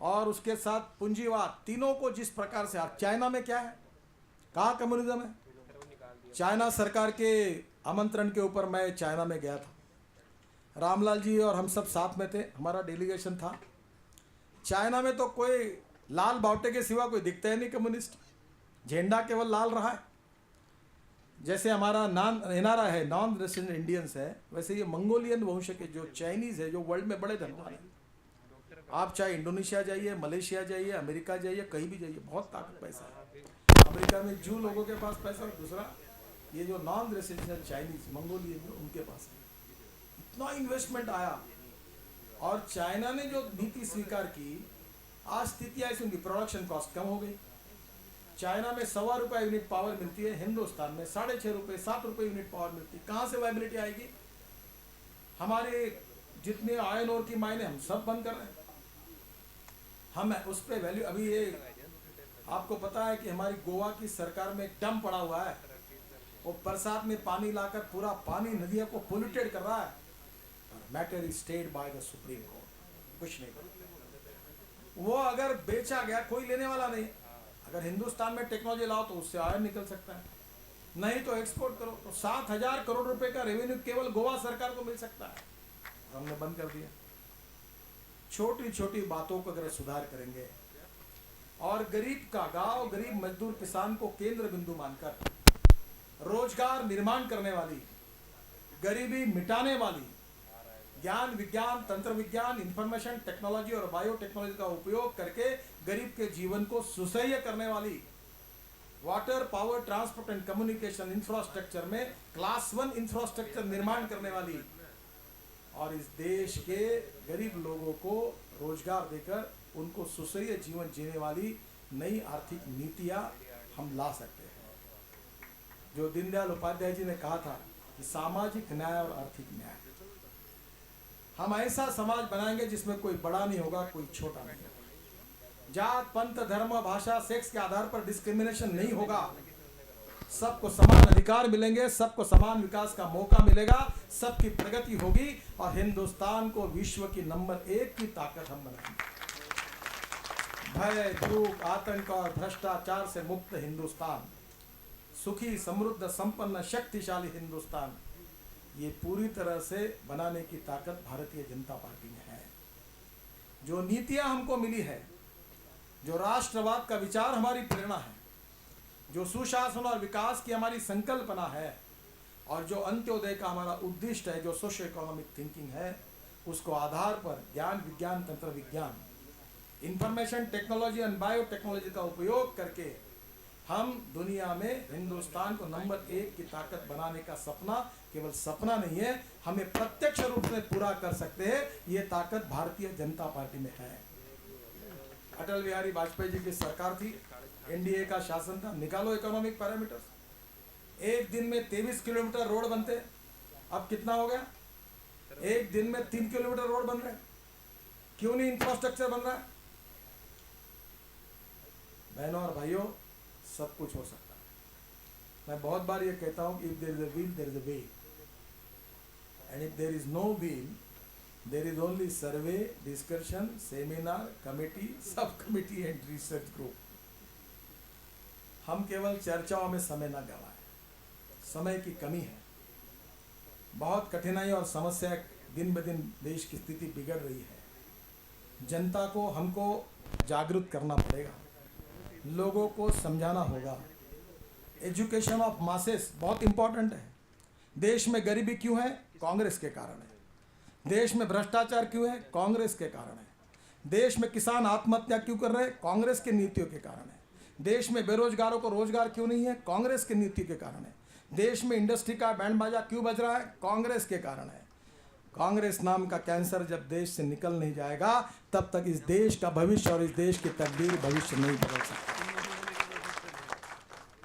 और उसके साथ पूंजीवाद, तीनों को जिस प्रकार से, आप चाइना में क्या है, कहाँ कम्युनिज्म है? चाइना सरकार के आमंत्रण के ऊपर मैं चाइना में गया था, रामलाल जी और हम सब साथ में थे, हमारा डेलीगेशन था। चाइना में तो कोई लाल बावटे के सिवा कोई दिखता ही नहीं कम्युनिस्ट, झंडा केवल लाल रहा है। जैसे हमारा एनआरआई है, नॉन रेसिडेंट इंडियंस है, वैसे ये मंगोलियन वंश के जो चाइनीज है, जो वर्ल्ड में बड़े धनवान हैं। आप चाहे इंडोनेशिया जाइए, मलेशिया जाइए, अमेरिका जाइए, कहीं भी जाइए, बहुत ताकत पैसा है। अमेरिका में जू लोगों के पास पैसा, और दूसरा ये जो नॉन रेसिडेंशियल चाइनीज मंगोलियन जो उनके पास है। इतना इन्वेस्टमेंट आया और चाइना ने जो नीति स्वीकार की, आज स्थिति ऐसी उनकी प्रोडक्शन कॉस्ट कम हो गई। चाइना में ₹1.25 यूनिट पावर मिलती है, हिंदुस्तान में ₹6.5 ₹7 यूनिट पावर मिलती है। कहाँ से वायबिलिटी आएगी? हमारे जितने आयरन ओर की माइने हम सब बंद कर रहे हैं। हम उस पर वैल्यू, अभी ये आपको पता है कि हमारी गोवा की सरकार में एक डैम पड़ा हुआ है, वो बरसात में पानी लाकर पूरा पानी नदियों को पोल्यूटेड कर रहा है। Matter is stayed by the supreme court, कुछ नहीं कर। वो अगर बेचा गया, कोई लेने वाला नहीं। अगर हिंदुस्तान में टेक्नोलॉजी लाओ तो उससे आयरन निकल सकता है, नहीं तो एक्सपोर्ट करो, तो 7,000 करोड़ रुपए का रेवेन्यू केवल गोवा सरकार को मिल सकता है। हमने बंद कर दिया। छोटी छोटी बातों को अगर सुधार करेंगे और गरीब का, गांव गरीब मजदूर किसान को केंद्र बिंदु मानकर रोजगार निर्माण करने वाली, गरीबी मिटाने वाली, ज्ञान विज्ञान, तंत्र विज्ञान, इंफॉर्मेशन टेक्नोलॉजी और बायोटेक्नोलॉजी का उपयोग करके गरीब के जीवन को सुसह्य करने वाली, water, power, transport and communication infrastructure में क्लास 1 इंफ्रास्ट्रक्चर निर्माण करने वाली और इस देश के गरीब लोगों को रोजगार देकर उनको सुसह्य जीवन जीने वाली नई आर्थिक नीतियां हम ला सकते हैं। जो दीनदयाल उपाध्याय जी ने कहा था कि सामाजिक न्याय और आर्थिक न्याय, हम ऐसा समाज बनाएंगे जिसमें कोई बड़ा नहीं होगा, कोई छोटा नहीं होगा, जात, पंथ, धर्म, भाषा, सेक्स के आधार पर डिस्क्रिमिनेशन नहीं होगा, सबको समान अधिकार मिलेंगे, सबको समान विकास का मौका मिलेगा, सबकी प्रगति होगी और हिंदुस्तान को विश्व की नंबर 1 की ताकत हम बनाएंगे। भय, भूख, आतंक और भ्रष्टाचार से मुक्त हिंदुस्तान, सुखी, समृद्ध, संपन्न, शक्तिशाली हिंदुस्तान, ये पूरी तरह से बनाने की ताकत भारतीय जनता पार्टी में है। जो नीतियां हमको मिली है, जो राष्ट्रवाद का विचार हमारी प्रेरणा है, जो सुशासन और विकास की हमारी संकल्पना है और जो अंत्योदय का हमारा उद्दिष्ट है, जो सोशो इकोनॉमिक थिंकिंग है, उसको आधार पर ज्ञान विज्ञान, तंत्र विज्ञान, इंफॉर्मेशन टेक्नोलॉजी एंड बायोटेक्नोलॉजी का उपयोग करके हम दुनिया में हिंदुस्तान को नंबर 1 की ताकत बनाने का सपना केवल सपना नहीं है, हमें प्रत्यक्ष रूप से पूरा कर सकते हैं। ये ताकत भारतीय जनता पार्टी में है। अटल बिहारी वाजपेयी जी की सरकार थी, एनडीए का शासन था, निकालो इकोनॉमिक पैरामीटर्स। एक दिन में 23 किलोमीटर रोड बनते, अब कितना हो गया? एक दिन में 3 किलोमीटर रोड बन रहे। क्यों नहीं इंफ्रास्ट्रक्चर बन रहा है? बहनों और भाइयों, सब कुछ हो सकता है। मैं बहुत बार ये कहता हूँ कि if there is a will there is a way, and if there is no will there is only survey, discussion, seminar, committee, sub committee and research group. हम केवल चर्चाओं में समय न गवाएं, समय की कमी है। बहुत कठिनाई और समस्या, दिन ब दिन देश की स्थिति बिगड़ रही है। जनता को हमको जागरूक करना पड़ेगा, लोगों को समझाना होगा। एजुकेशन ऑफ मासेस बहुत इंपॉर्टेंट है। देश में गरीबी क्यों है? कांग्रेस के कारण है। देश में भ्रष्टाचार क्यों है? कांग्रेस के कारण है। देश में किसान आत्महत्या क्यों कर रहे हैं? कांग्रेस के नीतियों के कारण है। देश में बेरोजगारों को रोजगार क्यों नहीं है? कांग्रेस की नीति के कारण है। देश में इंडस्ट्री का बैंड बाजा क्यों बज रहा है? कांग्रेस के कारण है। कांग्रेस नाम का कैंसर जब देश से निकल नहीं जाएगा, तब तक इस देश का भविष्य और इस देश की तकदीर भविष्य नहीं बदल सकता।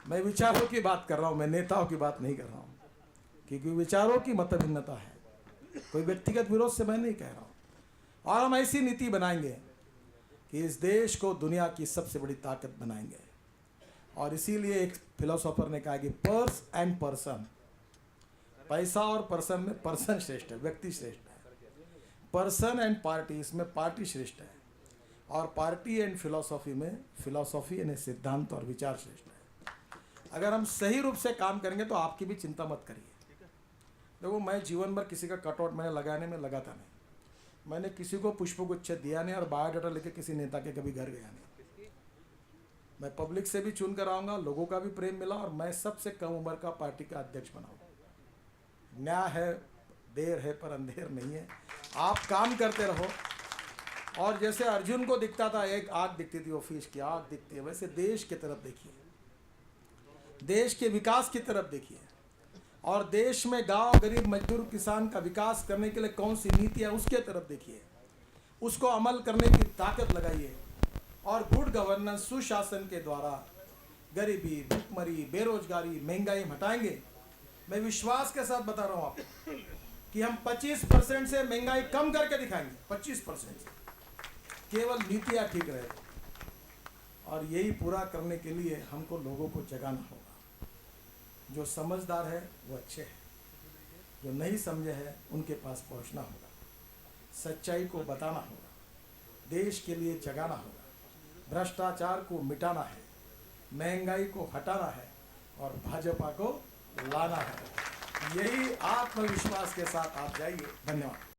मैं विचारों की बात कर रहा हूं, मैं नेताओं की बात नहीं कर रहा हूं, क्योंकि विचारों की मतभिन्नता है। कोई व्यक्तिगत विरोध से मैं नहीं कह रहा हूं। और हम ऐसी नीति बनाएंगे कि इस देश को दुनिया की सबसे बड़ी ताकत बनाएंगे। और इसीलिए एक फिलोसोफर ने कहा कि पर्स एंड पर्सन, पैसा और पर्सन में पर्सन श्रेष्ठ है, व्यक्ति श्रेष्ठ है। पर्सन एंड पार्टी, इसमें पार्टी श्रेष्ठ है। और पार्टी एंड फिलोसॉफी में फिलोसॉफी यानी सिद्धांत और विचार श्रेष्ठ है। अगर हम सही रूप से काम करेंगे तो आपकी भी चिंता मत करिए। देखो, मैं जीवन भर किसी का कटआउट मैंने लगाने में लगाता नहीं। मैंने किसी को पुष्पगुच्छ दिया नहीं और बायोडाटा लेके किसी नेता के कभी घर गया नहीं। मैं पब्लिक से भी चुन कर आऊँगा, लोगों का भी प्रेम मिला, और मैं सबसे कम उम्र का पार्टी का अध्यक्ष बनाऊँगा। न्याय है, देर है पर अंधेर नहीं है। आप काम करते रहो। और जैसे अर्जुन को दिखता था, एक आग दिखती थी, ऑफिस की आग दिखती है, वैसे देश की तरफ देखिए, देश के विकास की तरफ देखिए। और देश में गांव, गरीब, मजदूर, किसान का विकास करने के लिए कौन सी नीति है उसके तरफ देखिए, उसको अमल करने की ताकत लगाइए। और गुड गवर्नेंस, सुशासन के द्वारा गरीबी, भुखमरी, बेरोजगारी, महंगाई हटाएंगे। मैं विश्वास के साथ बता रहा हूँ आपको कि हम 25% से महंगाई कम करके दिखाएंगे। 25% से, केवल नीतियाँ ठीक रहे। और यही पूरा करने के लिए हमको लोगों को जगाना होगा। जो समझदार है वो अच्छे हैं, जो नहीं समझे हैं उनके पास पहुंचना होगा, सच्चाई को बताना होगा, देश के लिए जगाना होगा, भ्रष्टाचार को मिटाना है, महंगाई को हटाना है और भाजपा को लाना है। यही आत्मविश्वास के साथ आप जाइए। धन्यवाद।